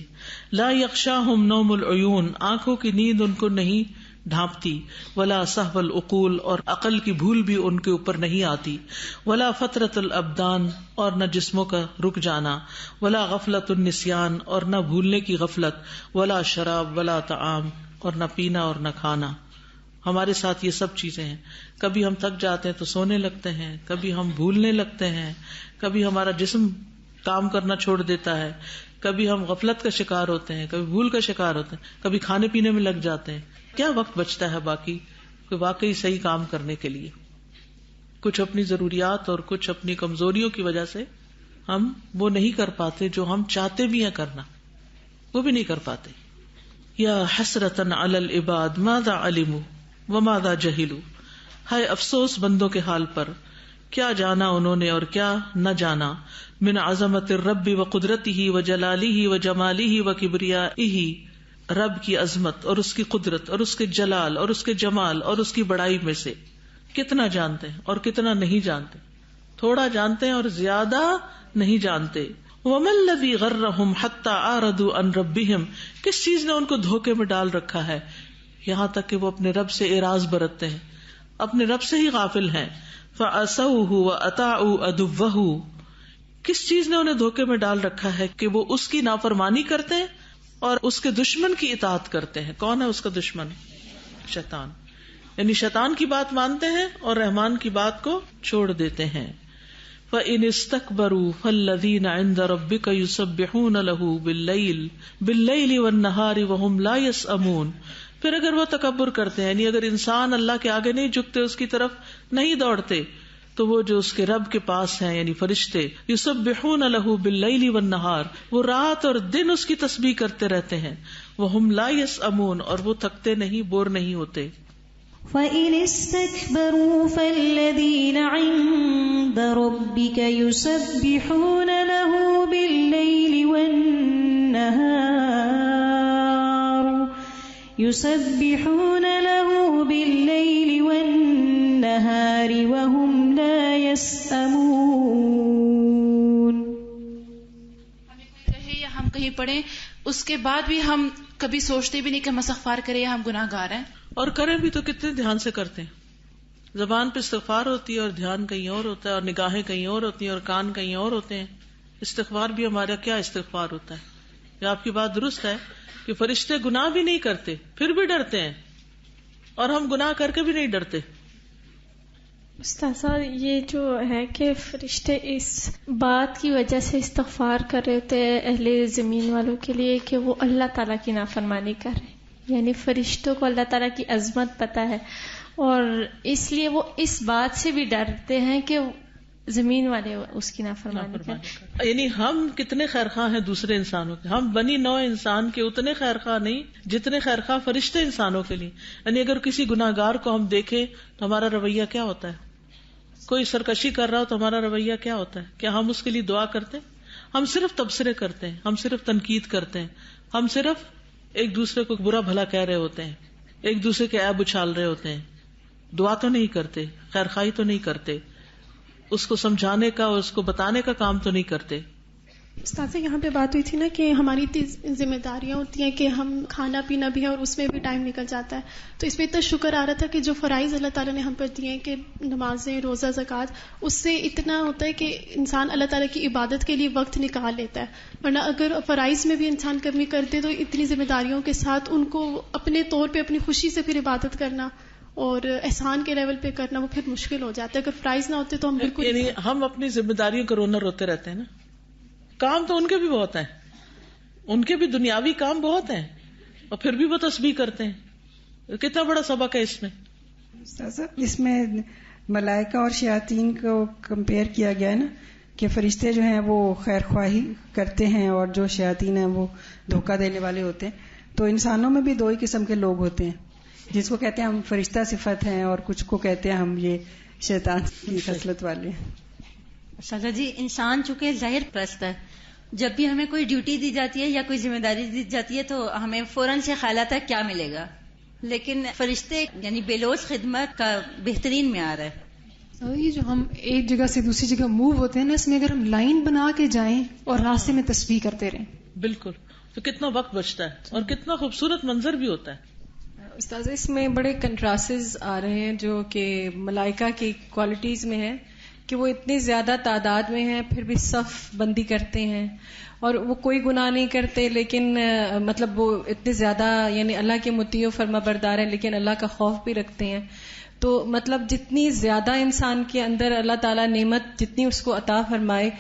لا یغشاہم نوم العیون، آنکھوں کی نیند ان کو نہیں ڈھانپتی. ولا سہو العقول، اور عقل کی بھول بھی ان کے اوپر نہیں آتی. ولا فترۃ الابدان، اور نہ جسموں کا رک جانا. ولا غفلۃ النسیان، اور نہ بھولنے کی غفلت. ولا شراب ولا طعام، اور نہ پینا اور نہ کھانا. ہمارے ساتھ یہ سب چیزیں ہیں. کبھی ہم تھک جاتے ہیں تو سونے لگتے ہیں، کبھی ہم بھولنے لگتے ہیں، کبھی ہمارا جسم کام کرنا چھوڑ دیتا ہے، کبھی ہم غفلت کا شکار ہوتے ہیں، کبھی بھول کا شکار ہوتے ہیں، کبھی کھانے پینے میں لگ جاتے ہیں. کیا وقت بچتا ہے باقی کہ واقعی صحیح کام کرنے کے لیے؟ کچھ اپنی ضروریات اور کچھ اپنی کمزوریوں کی وجہ سے ہم وہ نہیں کر پاتے جو ہم چاہتے بھی ہیں کرنا، وہ بھی نہیں کر پاتے. یا حسرتن علی العباد ماذا علموا وماذا جہلوا، ہائے افسوس بندوں کے حال پر، کیا جانا انہوں نے اور کیا نہ جانا. من عظمت الرب وقدرتہ وجلالہ وجمالہ وکبریائہ، رب کی عظمت اور اس کی قدرت اور اس کے جلال اور اس کے جمال اور اس کی بڑائی میں سے کتنا جانتے ہیں اور کتنا نہیں جانتے. تھوڑا جانتے ہیں اور زیادہ نہیں جانتے. وَمَا الَّذِي غَرَّهُمْ حَتَّى أَعْرَضُوا عَنْ رَبِّهِمْ، کس چیز نے ان کو دھوکے میں ڈال رکھا ہے یہاں تک کہ وہ اپنے رب سے اعراض برتتے ہیں، اپنے رب سے ہی غافل ہیں. فَعَصَوْهُ وَأَطَاعُوا عَدُوَّهُ، کس چیز نے انہیں دھوکے میں ڈال رکھا ہے کہ وہ اس کی نافرمانی کرتے ہیں اور اس کے دشمن کی اطاعت کرتے ہیں. کون ہے اس کا دشمن؟ شیطان. یعنی شیطان کی بات مانتے ہیں اور رحمان کی بات کو چھوڑ دیتے ہیں. فَإِنِ اسْتَكْبَرُوا فَالَّذِينَ عِندَ رَبِّكَ يُسَبِّحُونَ لَهُ بِاللَّيْلِ وَالنَّهَارِ وَهُمْ لَا يَسْأَمُونَ، پھر اگر وہ تکبر کرتے ہیں، یعنی اگر انسان اللہ کے آگے نہیں جھکتے، اس کی طرف نہیں دوڑتے، تو وہ جو اس کے رب کے پاس ہیں یعنی فرشتے، یسبحون لہ باللیل والنہار، وہ رات اور دن اس کی تسبیح کرتے رہتے ہیں. وہم لا یسأمون، اور وہ تھکتے نہیں، بور نہیں ہوتے. فَإِنِ اسْتَكْبَرُوا فَالَّذِينَ عِندَ رَبِّكَ يُسَبِّحُونَ لَهُ بِاللَّيْلِ وَالنَّهَارِ وَهُمْ لَا يَسْأَمُونَ. ہمیں کوئی کہے یا ہم کہیں پڑھیں، اس کے بعد بھی ہم کبھی سوچتے بھی نہیں کہ ہم استغفار کریں یا ہم گناہ گار ہیں. اور کریں بھی تو کتنے دھیان سے کرتے ہیں. زبان پہ استغفار ہوتی ہے اور دھیان کہیں اور ہوتا ہے، اور نگاہیں کہیں اور ہوتی ہیں اور کان کہیں اور ہوتے ہیں. استغفار بھی ہمارا کیا استغفار ہوتا ہے. یہ آپ کی بات درست ہے کہ فرشتے گناہ بھی نہیں کرتے پھر بھی ڈرتے ہیں، اور ہم گناہ کر کے بھی نہیں ڈرتے. استاذہ، یہ جو ہے کہ فرشتے اس بات کی وجہ سے استغفار کر رہے ہوتے ہیں اہل زمین والوں کے لیے کہ وہ اللہ تعالیٰ کی نافرمانی کر رہے ہیں، یعنی فرشتوں کو اللہ تعالیٰ کی عظمت پتہ ہے، اور اس لیے وہ اس بات سے بھی ڈرتے ہیں کہ زمین والے اس کی نافرمانی کریں. یعنی ہم کتنے خیرخواہ ہیں دوسرے انسانوں کے، ہم بنی نوع انسان کے اتنے خیرخواہ نہیں جتنے خیرخواہ فرشتے انسانوں کے لیے. یعنی اگر کسی گناہگار کو ہم دیکھیں تو ہمارا رویہ کیا ہوتا ہے؟ کوئی سرکشی کر رہا ہو تو ہمارا رویہ کیا ہوتا ہے؟ کیا ہم اس کے لیے دعا کرتے ہیں؟ ہم صرف تبصرے کرتے ہیں، ہم صرف تنقید کرتے ہیں، ہم صرف ایک دوسرے کو برا بھلا کہہ رہے ہوتے ہیں، ایک دوسرے کے عیب اچھال رہے ہوتے ہیں. دعا تو نہیں کرتے، خیرخواہی تو نہیں کرتے، اس کو سمجھانے کا اور اس کو بتانے کا کام تو نہیں کرتے. استاد یہاں پہ بات ہوئی تھی نا کہ ہماری ذمہ داریاں ہوتی ہیں کہ ہم کھانا پینا بھی ہے اور اس میں بھی ٹائم نکل جاتا ہے. تو اس پہ اتنا شکر آ رہا تھا کہ جو فرائض اللہ تعالیٰ نے ہم پر دیے ہیں کہ نمازیں، روزہ، زکوٰۃ، اس سے اتنا ہوتا ہے کہ انسان اللہ تعالیٰ کی عبادت کے لیے وقت نکال لیتا ہے. ورنہ اگر فرائض میں بھی انسان کمی کرتے تو اتنی ذمہ داریوں کے ساتھ ان کو اپنے طور پہ اپنی خوشی سے پھر عبادت کرنا اور احسان کے لیول پہ کرنا وہ پھر مشکل ہو جاتا ہے. اگر فرائض نہ ہوتے تو ہم بالکل، یعنی ہم اپنی ذمہ داریوں کو رونا روتے رہتے ہیں نا کام تو ان کے بھی بہت ہیں، ان کے بھی دنیاوی کام بہت ہیں، اور پھر بھی وہ تسبیح کرتے ہیں. کتنا بڑا سبق ہے اس میں. اس میں ملائکہ اور شیاطین کو کمپیئر کیا گیا ہے نا، کہ فرشتے جو ہیں وہ خیر خواہی کرتے ہیں اور جو شیاطین ہیں وہ دھوکہ دینے والے ہوتے ہیں. تو انسانوں میں بھی دو ہی قسم کے لوگ ہوتے ہیں، جس کو کہتے ہیں ہم فرشتہ صفت ہیں، اور کچھ کو کہتے ہیں ہم یہ شیطان کی خصلت والے ہیں. سادہ جی، انسان چونکہ ظاہر پرست ہے، جب بھی ہمیں کوئی ڈیوٹی دی جاتی ہے یا کوئی ذمہ داری دی جاتی ہے تو ہمیں فوراً سے خیال آتا ہے کیا ملے گا، لیکن فرشتے یعنی بے لوث خدمت کا بہترین معیار ہے. یہ جو ہم ایک جگہ سے دوسری جگہ موو ہوتے ہیں نا، اس میں اگر ہم لائن بنا کے جائیں اور راستے میں تسبیح کرتے رہیں، بالکل، تو کتنا وقت بچتا ہے اور کتنا خوبصورت منظر بھی ہوتا ہے. استاذ اس میں بڑے کنٹراسز آ رہے ہیں جو کہ ملائکہ کی کوالٹیز میں ہے کہ وہ اتنی زیادہ تعداد میں ہیں پھر بھی صف بندی کرتے ہیں، اور وہ کوئی گناہ نہیں کرتے، لیکن مطلب وہ اتنے زیادہ یعنی اللہ کے مطیع و فرما بردار ہیں، لیکن اللہ کا خوف بھی رکھتے ہیں. تو مطلب جتنی زیادہ انسان کے اندر اللہ تعالیٰ نعمت جتنی اس کو عطا فرمائے،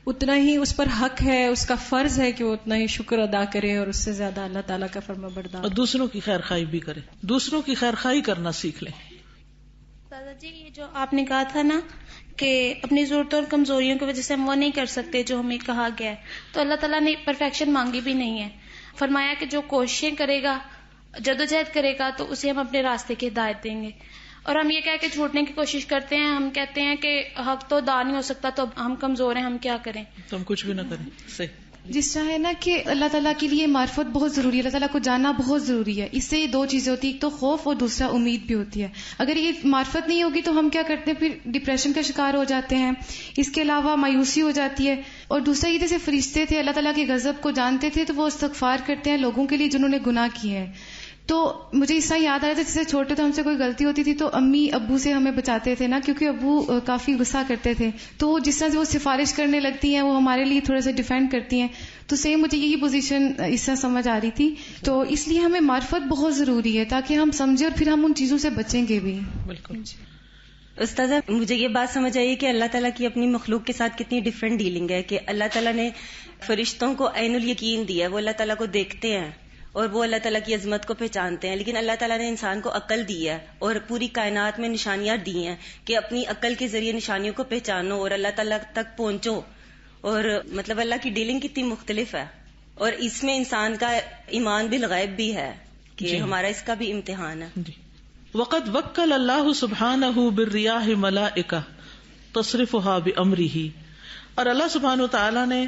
اتنا ہی اس پر حق ہے، اس کا فرض ہے کہ وہ اتنا ہی شکر ادا کرے اور اس سے زیادہ اللہ تعالیٰ کا فرما بردار، اور دوسروں کی خیر خواہی بھی کرے، دوسروں کی خیر خواہی کرنا سیکھ لیں. دادا جی، یہ جو آپ نے کہا تھا نا کہ اپنی ضرورتوں اور کمزوریوں کی وجہ سے ہم وہ نہیں کر سکتے جو ہمیں کہا گیا ہے، تو اللہ تعالیٰ نے پرفیکشن مانگی بھی نہیں ہے. فرمایا کہ جو کوششیں کرے گا، جدوجہد کرے گا، تو اسے ہم اپنے راستے کی ہدایت دیں گے. اور ہم یہ کہہ کے چھوڑنے کی کوشش کرتے ہیں، ہم کہتے ہیں کہ حق تو ادا نہیں ہو سکتا، تو ہم کمزور ہیں، ہم کیا کریں، تو ہم کچھ بھی نہ کریں. صحیح. جس طرح ہے نا کہ اللہ تعالیٰ کے لیے معرفت بہت ضروری ہے، اللہ تعالیٰ کو جاننا بہت ضروری ہے. اس سے یہ دو چیزیں ہوتی ہیں، ایک تو خوف اور دوسرا امید بھی ہوتی ہے. اگر یہ معرفت نہیں ہوگی تو ہم کیا کرتے ہیں، پھر ڈپریشن کا شکار ہو جاتے ہیں. اس کے علاوہ مایوسی ہو جاتی ہے. اور دوسرا یہ جیسے فرشتے تھے اللہ تعالیٰ کے غضب کو جانتے تھے تو وہ استغفار کرتے ہیں لوگوں کے لیے جنہوں نے گناہ کیے ہیں. تو مجھے اس طرح یاد آ رہا تھا جیسے چھوٹے تو ہم سے کوئی غلطی ہوتی تھی تو امی ابو سے ہمیں بچاتے تھے نا، کیونکہ ابو کافی غصہ کرتے تھے، تو جس طرح سے وہ سفارش کرنے لگتی ہیں، وہ ہمارے لیے تھوڑا سا ڈیفینڈ کرتی ہیں. تو سیم مجھے یہی پوزیشن اس طرح سمجھ آ رہی تھی. تو اس لیے ہمیں معرفت بہت ضروری ہے تاکہ ہم سمجھیں اور پھر ہم ان چیزوں سے بچیں گے بھی. بالکل. استاذہ مجھے یہ بات سمجھ آئی کہ اللہ تعالیٰ کی اپنی مخلوق کے ساتھ کتنی ڈفرینٹ ڈیلنگ ہے، کہ اللہ تعالیٰ نے فرشتوں کو عین الیقین دیا ہے، وہ اللہ تعالیٰ کو دیکھتے ہیں اور وہ اللہ تعالیٰ کی عظمت کو پہچانتے ہیں، لیکن اللہ تعالیٰ نے انسان کو عقل دی ہے اور پوری کائنات میں نشانیاں دی ہیں کہ اپنی عقل کے ذریعے نشانیوں کو پہچانو اور اللہ تعالیٰ تک پہنچو. اور مطلب اللہ کی ڈیلنگ کتنی مختلف ہے، اور اس میں انسان کا ایمان بالغیب بھی ہے کہ ہمارا اس کا بھی امتحان ہے. وقد وکل اللہ سبحانہ بالریاح ملائکہ تصرفها بامرہ، اور اللہ سبحانہ وتعالی نے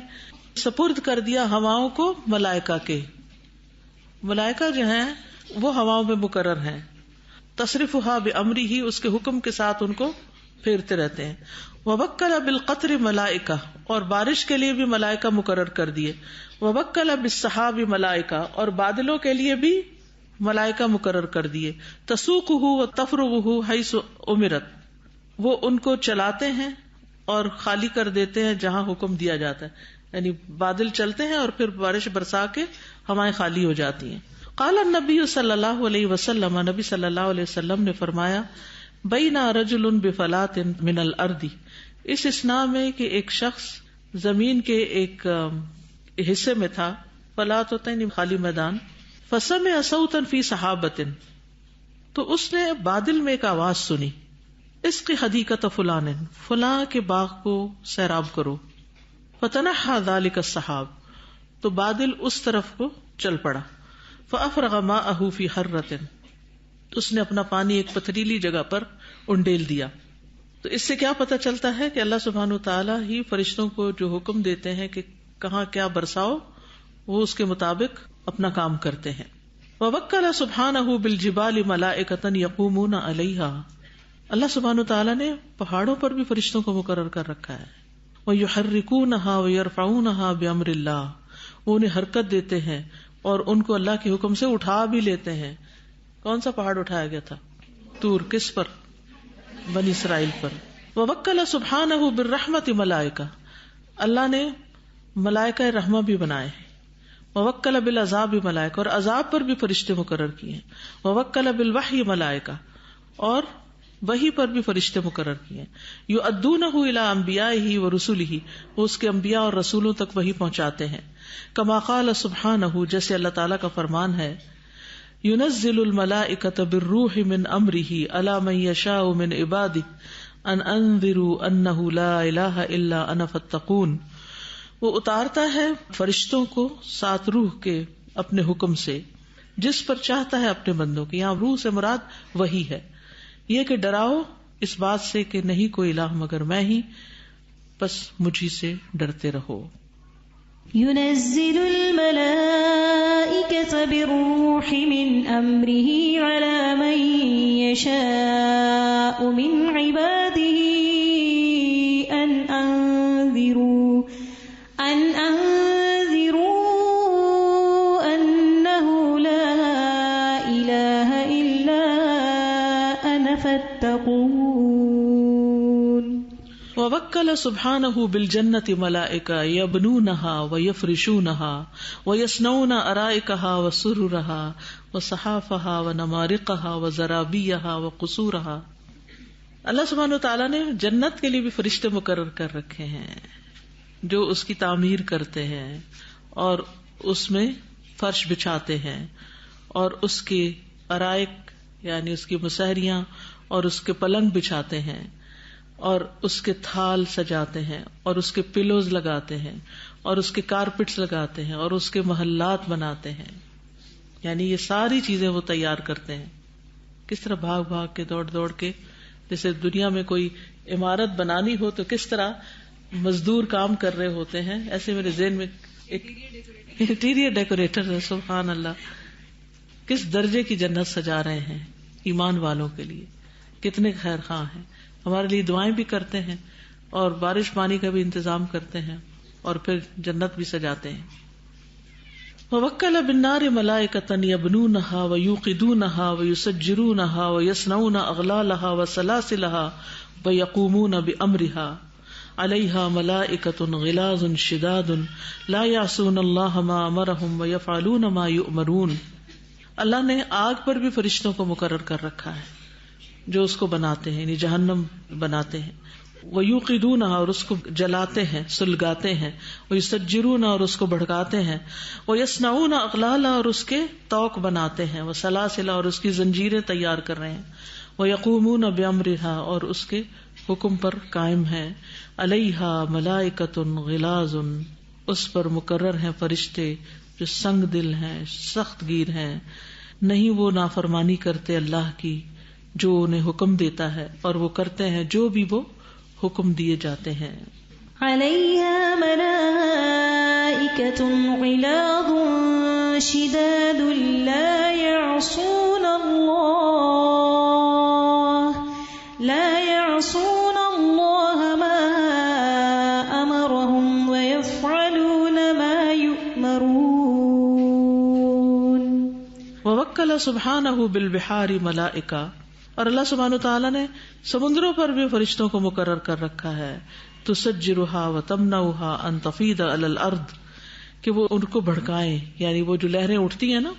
سپرد کر دیا ہواؤں کو ملائکہ کے. ملائکہ جو ہیں وہ ہواؤں میں مقرر ہیں. تصرفها بامرہ، اس کے حکم کے ساتھ ان کو پھیرتے رہتے ہیں. ووکل بالقطر ملائکہ، اور بارش کے لیے بھی ملائکہ مقرر کر دیے. ووکل بالسحاب ملائکہ، اور بادلوں کے لیے بھی ملائکہ مقرر کر دیے. تسوقہ وتفرغہ حیث امرت، وہ ان کو چلاتے ہیں اور خالی کر دیتے ہیں جہاں حکم دیا جاتا ہے. یعنی بادل چلتے ہیں اور پھر بارش برسا کے ہوائیں خالی ہو جاتی ہیں. قال النبی صلی اللہ علیہ وسلم، نبی صلی اللہ علیہ وسلم نے فرمایا، بینا رجل بفلات من الارض، اس اسنا میں کہ ایک شخص زمین کے ایک حصے میں تھا. فلات ہوتا ہے خالی میدان. فسمع صوتا فی صحابۃ، تو اس نے بادل میں ایک آواز سنی، اسقی حدیقۃ فلان، فلاں کے باغ کو سیراب کرو. فتنحى ذلك السحاب، تو بادل اس طرف کو چل پڑا. فافرغ ماءه في حرة، اس نے اپنا پانی ایک پتھریلی جگہ پر انڈیل دیا. تو اس سے کیا پتہ چلتا ہے کہ اللہ سبحانہ وتعالی ہی فرشتوں کو جو حکم دیتے ہیں کہ کہاں کیا برساؤ، وہ اس کے مطابق اپنا کام کرتے ہیں. ووکل سبحانہ بالجبال ملائکۃ یقومون علیہا، اللہ سبحانہ وتعالی نے پہاڑوں پر بھی فرشتوں کو مقرر کر رکھا ہے. وَيُحَرِّكُونَهَا وَيَرْفَعُونَهَا بِأَمْرِ اللَّهِ، وہ انہیں حرکت دیتے ہیں اور ان کو اللہ کے حکم سے اٹھا بھی لیتے ہیں. کون سا پہاڑ اٹھایا گیا تھا؟ طور. کس پر؟ بنی اسرائیل پر. وَوَكَّلَ سُبْحَانَهُ بِالرَّحْمَةِ مَلَائِكَةً، اللہ نے ملائکہ رحمہ بھی بنائے. وَوَكَّلَ بِالْعَذَابِ مَلَائِكَةً، اور عذاب پر بھی فرشتے مقرر کیے. وَوَكَّلَ بِالْوَحْيِ مَلَائِكَةً، اور وہی پر بھی فرشتے مقرر کیے. یؤدونہ الی انبیائہ ورسلہ، وہ اس کے انبیاء اور رسولوں تک وہی پہنچاتے ہیں. کما قال سبحانہ، جیسے اللہ تعالیٰ کا فرمان ہے، ينزل الملائکۃ بالروح من امرہ علی من یشاء من عبادہ ان انذروا انہ لا الہ الا انا فاتقون. وہ اتارتا ہے فرشتوں کو ساتھ روح کے اپنے حکم سے جس پر چاہتا ہے اپنے بندوں کی. یہاں روح سے مراد وہی ہے، یہ کہ ڈراؤ اس بات سے کہ نہیں کوئی الہ مگر میں ہی، بس مجھی سے ڈرتے رہو. ينزل الملائكة بالروح من أمره على من يشاء من عباده أن أنذروا أنه لا إله إلا أنا فاتقون. ووکل سبحانہ بالجنۃ ملائکہ یبنونها ویفرشونها ویصنعون ارائکها وسررها وصحافها ونمارقها وزرابیها وقصورها. اللہ سبحانہ وتعالیٰ نے جنت کے لیے بھی فرشتے مقرر کر رکھے ہیں جو اس کی تعمیر کرتے ہیں اور اس میں فرش بچھاتے ہیں اور اس کے ارائک یعنی اس کی مسہریاں اور اس کے پلنگ بچھاتے ہیں اور اس کے تھال سجاتے ہیں اور اس کے پلوز لگاتے ہیں اور اس کے کارپٹس لگاتے ہیں اور اس کے محلات بناتے ہیں. یعنی یہ ساری چیزیں وہ تیار کرتے ہیں. کس طرح بھاگ بھاگ کے دوڑ دوڑ کے، جیسے دنیا میں کوئی عمارت بنانی ہو تو کس طرح مزدور کام کر رہے ہوتے ہیں، ایسے میرے ذہن میں ایک انٹیریئر ڈیکوریٹر ہے. سبحان اللہ، کس درجے کی جنت سجا رہے ہیں ایمان والوں کے لیے. کتنے خیر خواہ ہیں، ہمارے لیے دعائیں بھی کرتے ہیں اور بارش پانی کا بھی انتظام کرتے ہیں اور پھر جنت بھی سجاتے ہیں. ووکل بالنار ملائکۃ یبنونها ویوقدونها ویسجرونها ویصنعون اغلالها وسلاسلها ویقومون بامرها علیہا ملائکۃ غلاظ شداد لا یعصون اللہ ما امرهم ویفعلون ما یؤمرون. اللہ نے آگ پر بھی فرشتوں کو مقرر کر رکھا ہے جو اس کو بناتے ہیں، یعنی جہنم بناتے ہیں. وَيُوقِدُونَهَا، اور اس کو جلاتے ہیں، سلگاتے ہیں. وَيُسَجِّرُونَ، اور اس کو بھڑکاتے ہیں. وَيَصْنَعُونَ أَغْلَالًا، اور اس کے طوق بناتے ہیں. وَسَلَاسِلًا، اور اس کی زنجیریں تیار کر رہے ہیں. وَيَقُومُونَ بِأَمْرِهَا، اور اس کے حکم پر قائم ہیں. عَلَيْهَا مَلَائِكَةٌ غِلَاظٌ، اس پر مقرر ہیں فرشتے جو سنگ دل ہیں، سخت گیر ہیں. نہیں وہ نافرمانی کرتے اللہ کی جو انہیں حکم دیتا ہے، اور وہ کرتے ہیں جو بھی وہ حکم دیے جاتے ہیں. علیہا ملائکۃ غلاظ شداد لا یعصون اللہ ما امرهم ویفعلون ما یؤمرون. ووکل سبحانہ بالبحار ملائکہ، اور اللہ سبحانہ وتعالیٰ نے سمندروں پر بھی فرشتوں کو مقرر کر رکھا ہے. تسجرها وتمنعها ان تفیض علی الارض، کہ وہ ان کو بھڑکائیں، یعنی وہ جو لہریں اٹھتی ہیں نا،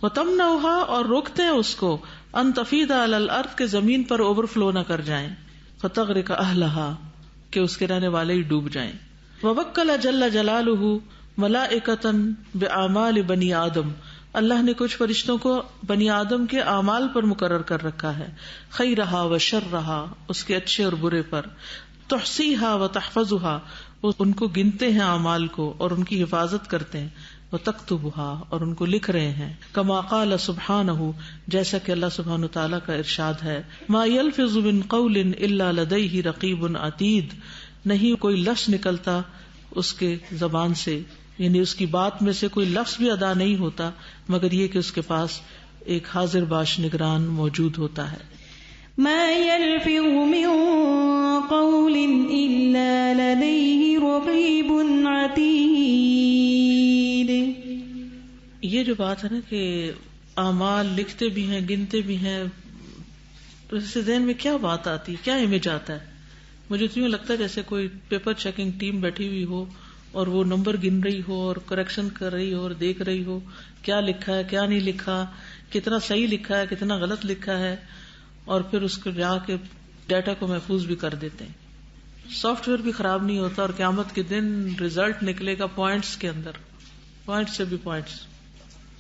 وتمنعها، اور روکتے ہیں اس کو، ان تفیض علی الارض، کہ زمین پر اوور فلو نہ کر جائیں. فتغرق اہلها، کہ اس کے رہنے والے ہی ڈوب جائیں. ووکل جل جلالہ ملائکۃ باعمال بنی آدم، اللہ نے کچھ فرشتوں کو بنی آدم کے اعمال پر مقرر کر رکھا ہے. خیرہا و شرہا، اس کے اچھے اور برے پر. تحصیہا و تحفظہا، وہ ان کو گنتے ہیں اعمال کو اور ان کی حفاظت کرتے ہیں. و تکتبہا، اور ان کو لکھ رہے ہیں. کما قال سبحانہ، جیسا کہ اللہ سبحانہ تعالیٰ کا ارشاد ہے، ما یلفظ من قول الا لدیہ رقیب عتید، نہیں کوئی لفظ نکلتا اس کے زبان سے، یعنی اس کی بات میں سے کوئی لفظ بھی ادا نہیں ہوتا مگر یہ کہ اس کے پاس ایک حاضر باش نگران موجود ہوتا ہے. ما يلفظ من قول الا لديه رقيب عتيد. یہ جو بات ہے نا کہ اعمال لکھتے بھی ہیں گنتے بھی ہیں، تو اس سے ذہن میں کیا بات آتی ہے، کیا امیج آتا ہے؟ مجھے تو یوں لگتا ہے جیسے کوئی پیپر چیکنگ ٹیم بیٹھی ہوئی ہو اور وہ نمبر گن رہی ہو اور کریکشن کر رہی ہو اور دیکھ رہی ہو کیا لکھا ہے کیا نہیں لکھا، کتنا صحیح لکھا ہے کتنا غلط لکھا ہے، اور پھر اس کو جا کے ڈیٹا کو محفوظ بھی کر دیتے ہیں. سافٹ ویئر بھی خراب نہیں ہوتا، اور قیامت کے دن ریزلٹ نکلے گا پوائنٹس کے اندر، پوائنٹس سے بھی پوائنٹس.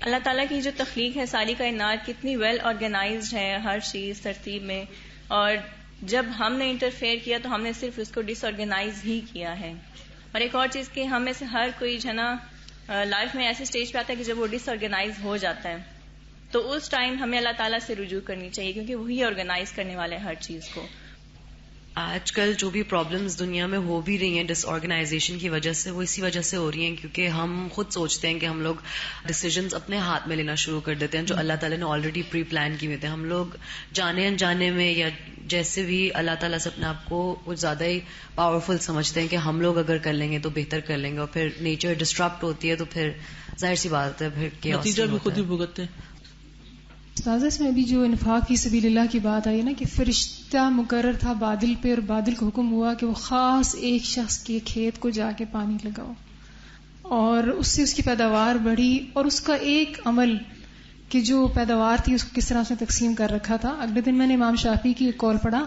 اللہ تعالیٰ کی جو تخلیق ہے ساری کائنات کتنی ویل آرگنائزڈ ہے، ہر چیز ترتیب میں، اور جب ہم نے انٹرفیئر کیا تو ہم نے صرف اس کو ڈس آرگنائز ہی کیا ہے. اور ایک اور چیز کہ ہم میں سے ہر کوئی جو ہے نا لائف میں ایسے اسٹیج پہ آتا ہے کہ جب وہ ڈس آرگنائز ہو جاتا ہے تو اس ٹائم ہمیں اللہ تعالیٰ سے رجوع کرنی چاہیے، کیونکہ وہی آرگنائز کرنے والے ہیں ہر چیز کو. آج کل جو بھی پرابلمز دنیا میں ہو بھی رہی ہیں ڈس آرگنائزیشن کی وجہ سے، وہ اسی وجہ سے ہو رہی ہیں کیونکہ ہم خود سوچتے ہیں کہ ہم لوگ ڈیسیژنز اپنے ہاتھ میں لینا شروع کر دیتے ہیں جو اللہ تعالیٰ نے آلریڈی پری پلان کیے ہوئے تھے. ہم لوگ جانے انجانے میں یا جیسے بھی اللہ تعالیٰ سے اپنے آپ کو کچھ زیادہ ہی پاورفل سمجھتے ہیں کہ ہم لوگ اگر کر لیں گے تو بہتر کر لیں گے، اور پھر نیچر ڈسٹرپٹ ہوتی ہے تو پھر ظاہر سی بات ہے پھر نتیجہ بھی خود ہی بھگتتے ہیں. استاذہ اس میں ابھی جو انفاق فی سبیل اللہ کی بات آئی نا کہ فرشتہ مقرر تھا بادل پہ، اور بادل کو حکم ہوا کہ وہ خاص ایک شخص کے کھیت کو جا کے پانی لگاؤ، اور اس سے اس کی پیداوار بڑھی، اور اس کا ایک عمل کہ جو پیداوار تھی اس کو کس طرح اس نے تقسیم کر رکھا تھا. اگلے دن میں نے امام شافعی کی ایک قول پڑھا،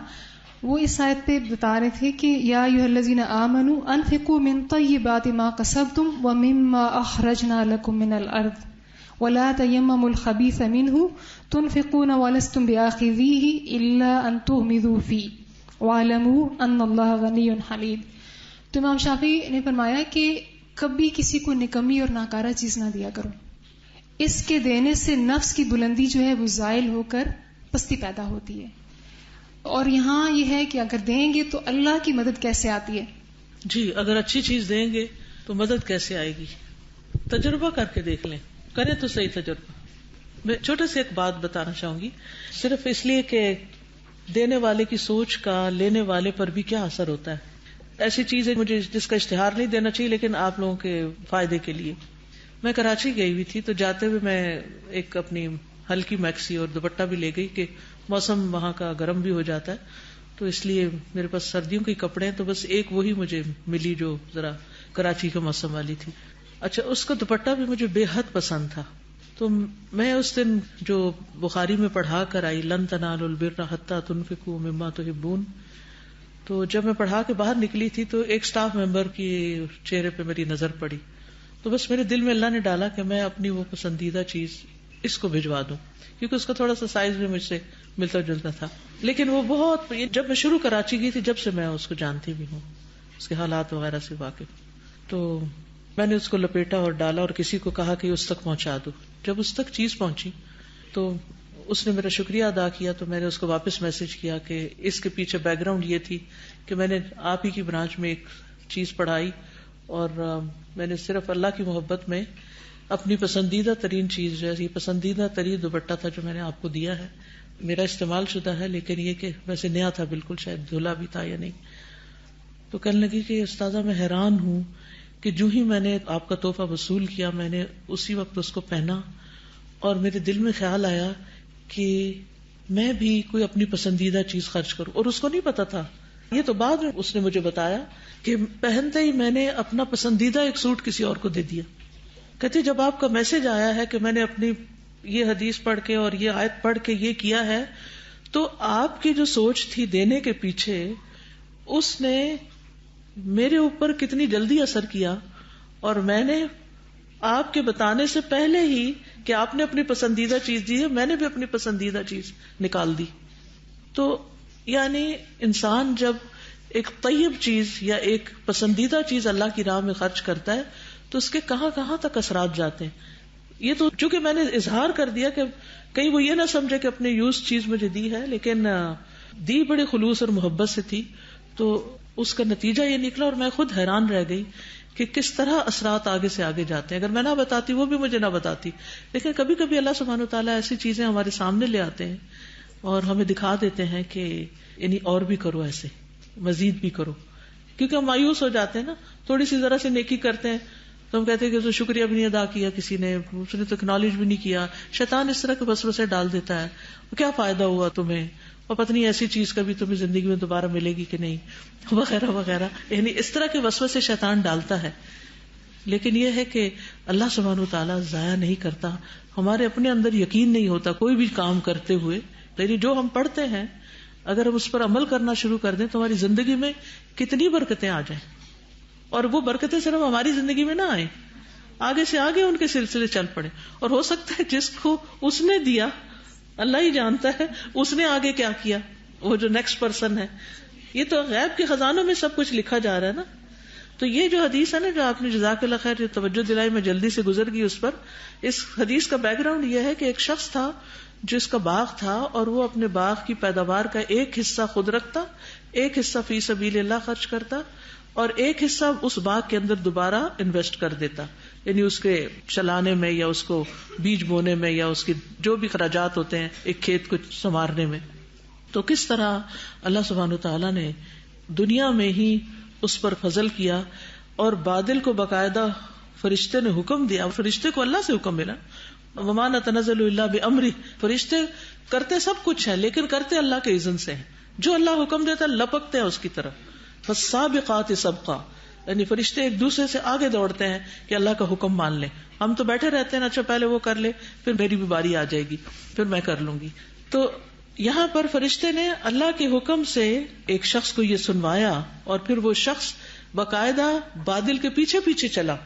وہ اس آیت پہ بتا رہے تھے کہ یا ایھا الذین آمنوا انفقوا من طیبات ما کسبتم ومما اخرجنا لکم من الارض ولا تیمموا الخبیث منہ تنفقون ولستم بآخذیہ الا ان تغمضوا فیہ واعلموا ان اللہ غنی حمید. تو امام شافعی نے فرمایا کہ کبھی کسی کو نکمی اور ناکارہ چیز نہ دیا کرو، اس کے دینے سے نفس کی بلندی جو ہے وہ زائل ہو کر پستی پیدا ہوتی ہے. اور یہاں یہ ہے کہ اگر دیں گے تو اللہ کی مدد کیسے آتی ہے؟ جی اگر اچھی چیز دیں گے تو مدد کیسے آئے گی؟ تجربہ کر کے دیکھ لیں، کریں تو صحیح تجربہ. میں چھوٹے سے ایک بات بتانا چاہوں گی، صرف اس لیے کہ دینے والے کی سوچ کا لینے والے پر بھی کیا اثر ہوتا ہے. ایسی چیز ہے مجھے جس کا اشتہار نہیں دینا چاہیے لیکن آپ لوگوں کے فائدے کے لیے. میں کراچی گئی ہوئی تھی تو جاتے ہوئے میں ایک اپنی ہلکی میکسی اور دوپٹہ بھی لے گئی کہ موسم وہاں کا گرم بھی ہو جاتا ہے، تو اس لیے میرے پاس سردیوں کے کپڑے ہیں، تو بس ایک وہی مجھے ملی جو ذرا کراچی کے موسم والی تھی. اچھا اس کا دوپٹہ بھی مجھے بے حد پسند تھا. تو میں اس دن جو بخاری میں پڑھا کر آئی لن تنالوا البر حتی تنفقوا مما تحبون، تو جب میں پڑھا کے باہر نکلی تھی تو ایک سٹاف ممبر کی چہرے پہ میری نظر پڑی، تو بس میرے دل میں اللہ نے ڈالا کہ میں اپنی وہ پسندیدہ چیز اس کو بھجوا دوں، کیونکہ اس کا تھوڑا سا سائز بھی مجھ سے ملتا جلتا تھا. لیکن وہ بہت، جب میں شروع کراچی گئی تھی جب سے میں اس کو جانتی بھی ہوں، اس کے حالات وغیرہ سے واقف. تو میں نے اس کو لپیٹا اور ڈالا اور کسی کو کہا کہ اس تک پہنچا دو. جب اس تک چیز پہنچی تو اس نے میرا شکریہ ادا کیا، تو میں نے اس کو واپس میسج کیا کہ اس کے پیچھے بیک گراؤنڈ یہ تھی کہ میں نے آپ ہی کی برانچ میں ایک چیز پڑھائی اور میں نے صرف اللہ کی محبت میں اپنی پسندیدہ ترین چیز جو ہے، یہ پسندیدہ ترین دوپٹہ تھا جو میں نے آپ کو دیا ہے، میرا استعمال شدہ ہے لیکن یہ کہ ویسے نیا تھا بالکل، شاید دھلا بھی تھا یا نہیں. تو کہنے لگی کہ استاذہ میں حیران ہوں کہ جو ہی میں نے آپ کا تحفہ وصول کیا میں نے اسی وقت اس کو پہنا اور میرے دل میں خیال آیا کہ میں بھی کوئی اپنی پسندیدہ چیز خرچ کروں. اور اس کو نہیں پتا تھا، یہ تو بعد میں اس نے مجھے بتایا کہ پہنتے ہی میں نے اپنا پسندیدہ ایک سوٹ کسی اور کو دے دیا. کہتے جب آپ کا میسج آیا ہے کہ میں نے اپنی یہ حدیث پڑھ کے اور یہ آیت پڑھ کے یہ کیا ہے، تو آپ کی جو سوچ تھی دینے کے پیچھے اس نے میرے اوپر کتنی جلدی اثر کیا، اور میں نے آپ کے بتانے سے پہلے ہی کہ آپ نے اپنی پسندیدہ چیز دی ہے، میں نے بھی اپنی پسندیدہ چیز نکال دی. تو یعنی انسان جب ایک طیب چیز یا ایک پسندیدہ چیز اللہ کی راہ میں خرچ کرتا ہے تو اس کے کہاں کہاں تک اثرات جاتے ہیں. یہ تو چونکہ میں نے اظہار کر دیا کہ کہیں وہ یہ نہ سمجھے کہ اپنے یوز چیز مجھے دی ہے، لیکن دی بڑے خلوص اور محبت سے تھی، تو اس کا نتیجہ یہ نکلا. اور میں خود حیران رہ گئی کہ کس طرح اثرات آگے سے آگے جاتے ہیں. اگر میں نہ بتاتی وہ بھی مجھے نہ بتاتی، لیکن کبھی کبھی اللہ سبحانہ و تعالیٰ ایسی چیزیں ہمارے سامنے لے آتے ہیں اور ہمیں دکھا دیتے ہیں کہ یعنی اور بھی کرو، ایسے مزید بھی کرو. کیونکہ ہم مایوس ہو جاتے ہیں نا، تھوڑی سی ذرا سی نیکی کرتے ہیں تو ہم کہتے ہیں کہ تو شکریہ بھی نہیں ادا کیا کسی نے، اس نے تو اکنالج بھی نہیں کیا. شیطان اس طرح کے وسوسے ڈال دیتا ہے، کیا فائدہ ہوا تمہیں، اور پتہ نہیں ایسی چیز کبھی تمہیں زندگی میں دوبارہ ملے گی کہ نہیں، وغیرہ وغیرہ. یعنی اس طرح کے وسوسے شیطان ڈالتا ہے. لیکن یہ ہے کہ اللہ سبحانہ و تعالیٰ ضائع نہیں کرتا. ہمارے اپنے اندر یقین نہیں ہوتا کوئی بھی کام کرتے ہوئے یعنی جو ہم پڑھتے ہیں اگر ہم اس پر عمل کرنا شروع کر دیں تو ہماری زندگی میں کتنی برکتیں آ جائیں, اور وہ برکتیں صرف ہماری زندگی میں نہ آئیں, آگے سے آگے ان کے سلسلے چل پڑے. اور ہو سکتا ہے جس کو اس نے دیا اللہ ہی جانتا ہے اس نے آگے کیا کیا, وہ جو نیکسٹ پرسن ہے. یہ تو غیب کے خزانوں میں سب کچھ لکھا جا رہا ہے نا. تو یہ جو حدیث ہے نا جو آپ نے جزاک اللہ خیر جو توجہ دلائی, میں جلدی سے گزر گئی اس پر. اس حدیث کا بیک گراؤنڈ یہ ہے کہ ایک شخص تھا جس کا باغ تھا, اور وہ اپنے باغ کی پیداوار کا ایک حصہ خود رکھتا, ایک حصہ فی سبیل اللہ خرچ کرتا, اور ایک حصہ اس باغ کے اندر دوبارہ انویسٹ کر دیتا, یعنی اس کے چلانے میں یا اس کو بیج بونے میں یا اس کی جو بھی خراجات ہوتے ہیں ایک کھیت کو سنوارنے میں. تو کس طرح اللہ سبحانہ وتعالیٰ نے دنیا میں ہی اس پر فضل کیا, اور بادل کو باقاعدہ فرشتے نے حکم دیا. فرشتے کو اللہ سے حکم ملا, وما نتنزل الا بامرہ, فرشتے کرتے سب کچھ ہے لیکن کرتے اللہ کے اذن سے ہیں. جو اللہ حکم دیتا لپکتے ہیں اس کی طرف. فالسابقات سبقا, یعنی فرشتے ایک دوسرے سے آگے دوڑتے ہیں کہ اللہ کا حکم مان لیں. ہم تو بیٹھے رہتے ہیں, اچھا پہلے وہ کر لے پھر میری بھی باری آ جائے گی پھر میں کر لوں گی. تو یہاں پر فرشتے نے اللہ کے حکم سے ایک شخص کو یہ سنوایا, اور پھر وہ شخص باقاعدہ بادل کے پیچھے پیچھے چلا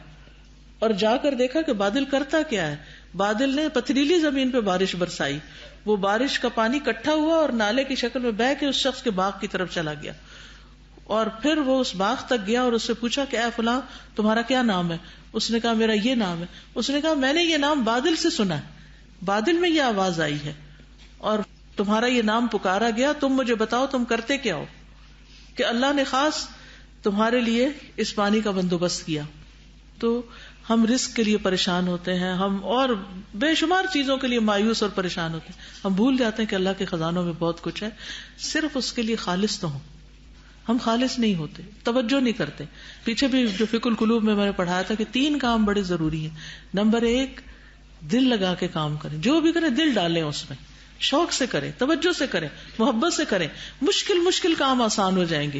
اور جا کر دیکھا کہ بادل کرتا کیا ہے. بادل نے پتھریلی زمین پہ بارش برسائی, وہ بارش کا پانی اکٹھا ہوا اور نالے کی شکل میں بہہ کے اس شخص کے باغ کی طرف چلا گیا. اور پھر وہ اس باغ تک گیا اور اس سے پوچھا کہ اے فلاں تمہارا کیا نام ہے؟ اس نے کہا میرا یہ نام ہے. اس نے کہا میں نے یہ نام بادل سے سنا ہے, بادل میں یہ آواز آئی ہے اور تمہارا یہ نام پکارا گیا, تم مجھے بتاؤ تم کرتے کیا ہو؟ کہ اللہ نے خاص تمہارے لیے اس پانی کا بندوبست کیا. تو ہم رزق کے لیے پریشان ہوتے ہیں, ہم اور بے شمار چیزوں کے لیے مایوس اور پریشان ہوتے ہیں. ہم بھول جاتے ہیں کہ اللہ کے خزانوں میں بہت کچھ ہے, صرف اس کے لیے خالص تو ہوں. ہم خالص نہیں ہوتے, توجہ نہیں کرتے. پیچھے بھی جو فقہ القلوب میں نے پڑھایا تھا کہ 3 کام بڑے ضروری ہیں. نمبر 1, دل لگا کے کام کریں, جو بھی کریں دل ڈالیں اس میں, شوق سے کریں, توجہ سے کریں, محبت سے کریں. مشکل کام آسان ہو جائیں گے,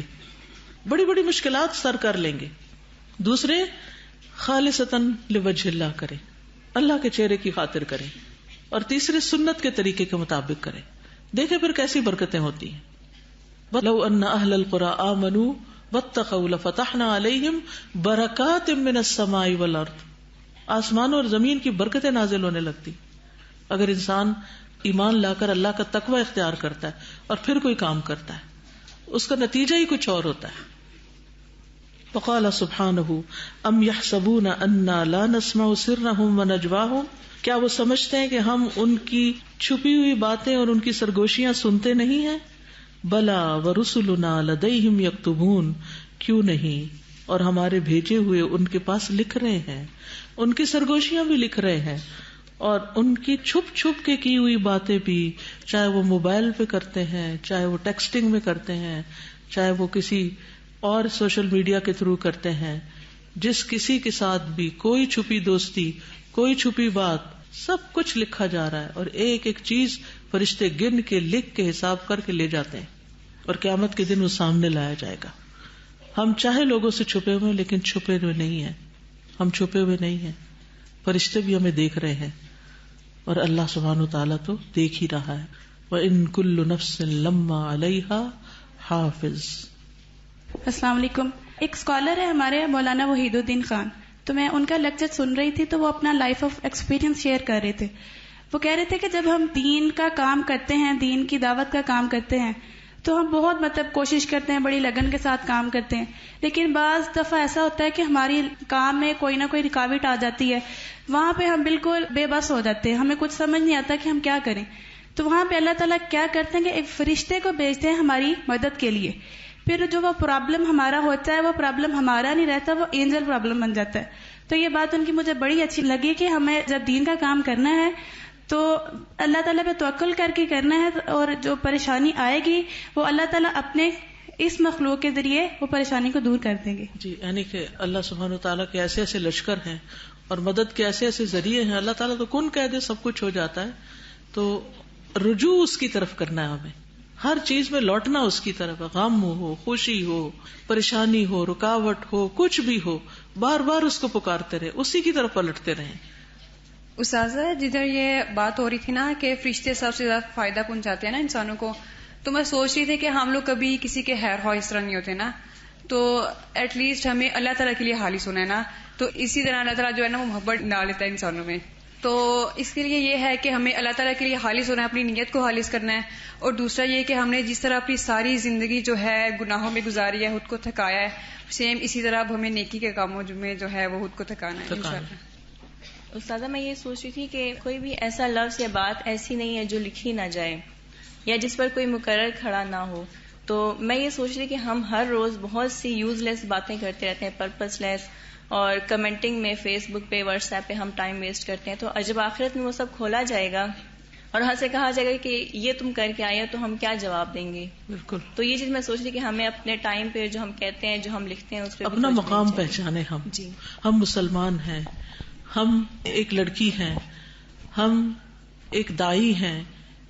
بڑی بڑی مشکلات سر کر لیں گے. دوسرے, خالصتاً لوجہ اللہ کریں, اللہ کے چہرے کی خاطر کریں. اور تیسرے, سنت کے طریقے کے مطابق کریں. دیکھیں پھر کیسی برکتیں ہوتی ہیں. وَلَوْ أَنَّ أَهْلَ الْقُرَىٰ آمَنُوا وَاتَّقَوْا لَفَتَحْنَا عَلَيْهِمْ بَرَكَاتٍ مِّنَ السَّمَاءِ وَالْأَرْضِ. آسمان اور زمین کی برکتیں نازل ہونے لگتی اگر انسان ایمان لا کر اللہ کا تقوی اختیار کرتا ہے اور پھر کوئی کام کرتا ہے, اس کا نتیجہ ہی کچھ اور ہوتا ہے. وقال سبحانہ ام یحسبون انا لا نسمع سرهم ونجواهم, کیا وہ سمجھتے ہیں کہ ہم ان کی چھپی ہوئی باتیں اور ان کی سرگوشیاں سنتے نہیں ہیں؟ بلا ورسلنا لدیہم یکتبون, کیوں نہیں, اور ہمارے بھیجے ہوئے ان کے پاس لکھ رہے ہیں, ان کی سرگوشیاں بھی لکھ رہے ہیں, اور ان کی چھپ چھپ کے کی ہوئی باتیں بھی, چاہے وہ موبائل پہ کرتے ہیں, چاہے وہ ٹیکسٹنگ میں کرتے ہیں, چاہے وہ کسی اور سوشل میڈیا کے تھرو کرتے ہیں. جس کسی کے ساتھ بھی کوئی چھپی دوستی, کوئی چھپی بات, سب کچھ لکھا جا رہا ہے. اور ایک ایک چیز فرشتے گن کے لکھ کے حساب کر کے لے جاتے ہیں, اور قیامت کے دن وہ سامنے لایا جائے گا. ہم چاہے لوگوں سے چھپے ہوئے لیکن چھپے ہوئے نہیں ہیں, ہم چھپے ہوئے نہیں ہیں. فرشتے بھی ہمیں دیکھ رہے ہیں اور اللہ سبحانہ وتعالیٰ تو دیکھ ہی رہا ہے. وَإِن كُلُّ نَفْسٍ لَمَّا عَلَيْهَا حَافِظٌ. السلام علیکم. ایک اسکالر ہے ہمارے مولانا وحید الدین خان, تو میں ان کا لیکچر سن رہی تھی تو وہ اپنا لائف آف ایکسپیرینس شیئر کر رہے تھے. وہ کہہ رہے تھے کہ جب ہم دین کا کام کرتے ہیں, دین کی دعوت کا کام کرتے ہیں, تو ہم بہت کوشش کرتے ہیں, بڑی لگن کے ساتھ کام کرتے ہیں, لیکن بعض دفعہ ایسا ہوتا ہے کہ ہماری کام میں کوئی نہ کوئی رکاوٹ آ جاتی ہے. وہاں پہ ہم بالکل بے بس ہو جاتے ہیں, ہمیں کچھ سمجھ نہیں آتا کہ ہم کیا کریں. تو وہاں پہ اللہ تعالیٰ کیا کرتے ہیں کہ ایک فرشتے کو بھیجتے ہیں ہماری مدد کے لیے. پھر جو وہ پرابلم ہمارا ہوتا ہے وہ پرابلم ہمارا نہیں رہتا, وہ اینجل پرابلم بن جاتا ہے. تو یہ بات ان کی مجھے بڑی اچھی لگی کہ ہمیں جب دین کا کام کرنا ہے تو اللہ تعالیٰ پہ توکل کر کے کرنا ہے, اور جو پریشانی آئے گی وہ اللہ تعالیٰ اپنے اس مخلوق کے ذریعے وہ پریشانی کو دور کر دیں گے. جی, یعنی کہ اللہ سبحانہ وتعالیٰ کے ایسے ایسے لشکر ہیں اور مدد کے ایسے ایسے ذریعے ہیں. اللہ تعالیٰ تو کن کہہ دے سب کچھ ہو جاتا ہے. تو رجوع اس کی طرف کرنا ہے ہمیں, ہر چیز میں لوٹنا اس کی طرف. غم ہو, خوشی ہو, پریشانی ہو, رکاوٹ ہو, کچھ بھی ہو, بار بار اس کو پکارتے رہے, اسی کی طرف پلٹتے رہیں. استاذہ جدھر یہ بات ہو رہی تھی نا کہ فرشتے سب سے زیادہ فائدہ پہنچاتے ہیں نا انسانوں کو، تو میں سوچ رہی تھی کہ ہم لوگ کبھی کسی کے خیر خواہ اس طرح نہیں ہوتے نا، تو ایٹ لیسٹ ہمیں اللہ تعالیٰ کے لیے خالص ہونا ہے نا، تو اسی طرح اللہ تعالیٰ جو ہے نا وہ محبت ڈال لیتا ہے انسانوں میں. تو اس کے لیے یہ ہے کہ ہمیں اللہ تعالیٰ کے لیے خالص ہونا ہے، اپنی نیت کو خالص کرنا ہے. اور دوسرا یہ کہ ہم نے جس طرح اپنی ساری زندگی جو ہے گناہوں میں گزاری ہے، خود کو تھکایا ہے، سیم اسی طرح اب ہمیں نیکی کے کاموں میں جو ہے وہ خود کو تھکانا ہے انشاءاللہ. استاذہ میں یہ سوچ رہی تھی کہ کوئی بھی ایسا لفظ یا بات ایسی نہیں ہے جو لکھی نہ جائے یا جس پر کوئی مقرر کھڑا نہ ہو. تو میں یہ سوچ رہی کہ ہم ہر روز بہت سی یوز لیس باتیں کرتے رہتے ہیں، پرپز لیس، اور کمنٹنگ میں فیس بک پہ، واٹس ایپ پہ ہم ٹائم ویسٹ کرتے ہیں. تو جب آخرت میں وہ سب کھولا جائے گا اور ہم سے کہا جائے گا کہ یہ تم کر کے آئے ہو، تو ہم کیا جواب دیں گے؟ بالکل. تو یہ چیز میں سوچ رہی کہ ہمیں اپنے ٹائم پہ جو ہم کہتے ہیں، جو ہم لکھتے ہیں، اس پہ اپنا مقام پہچانے. ہم مسلمان ہیں، ہم ایک لڑکی ہیں، ہم ایک دائی ہیں،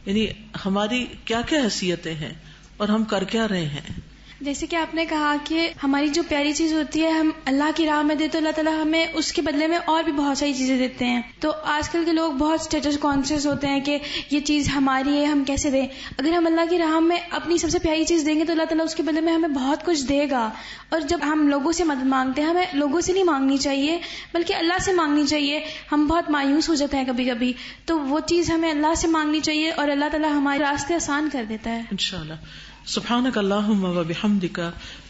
یعنی ہماری کیا کیا حیثیتیں ہیں اور ہم کر کیا رہے ہیں. جیسے کہ آپ نے کہا کہ ہماری جو پیاری چیز ہوتی ہے ہم اللہ کی راہ میں دے تو اللہ تعالیٰ ہمیں اس کے بدلے میں اور بھی بہت ساری چیزیں دیتے ہیں. تو آج کل کے لوگ بہت اسٹیٹس کانشیس ہوتے ہیں کہ یہ چیز ہماری ہے، ہم کیسے دیں. اگر ہم اللہ کی راہ میں اپنی سب سے پیاری چیز دیں گے تو اللہ تعالیٰ اس کے بدلے میں ہمیں بہت کچھ دے گا. اور جب ہم لوگوں سے مدد مانگتے ہیں، ہمیں لوگوں سے نہیں مانگنی چاہیے بلکہ اللہ سے مانگنی چاہیے. ہم بہت مایوس ہو جاتے ہیں کبھی کبھی، تو وہ چیز ہمیں اللہ سے مانگنی چاہیے اور اللہ تعالیٰ ہمارے راستے آسان کر دیتا ہے انشاءاللہ. سبحانک اللہم وبحمدک،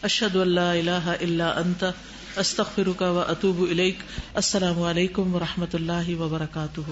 اشہد ان لا الہ الا انت، استغفرک واتوب الیک. السلام علیکم ورحمۃ اللہ وبرکاتہ.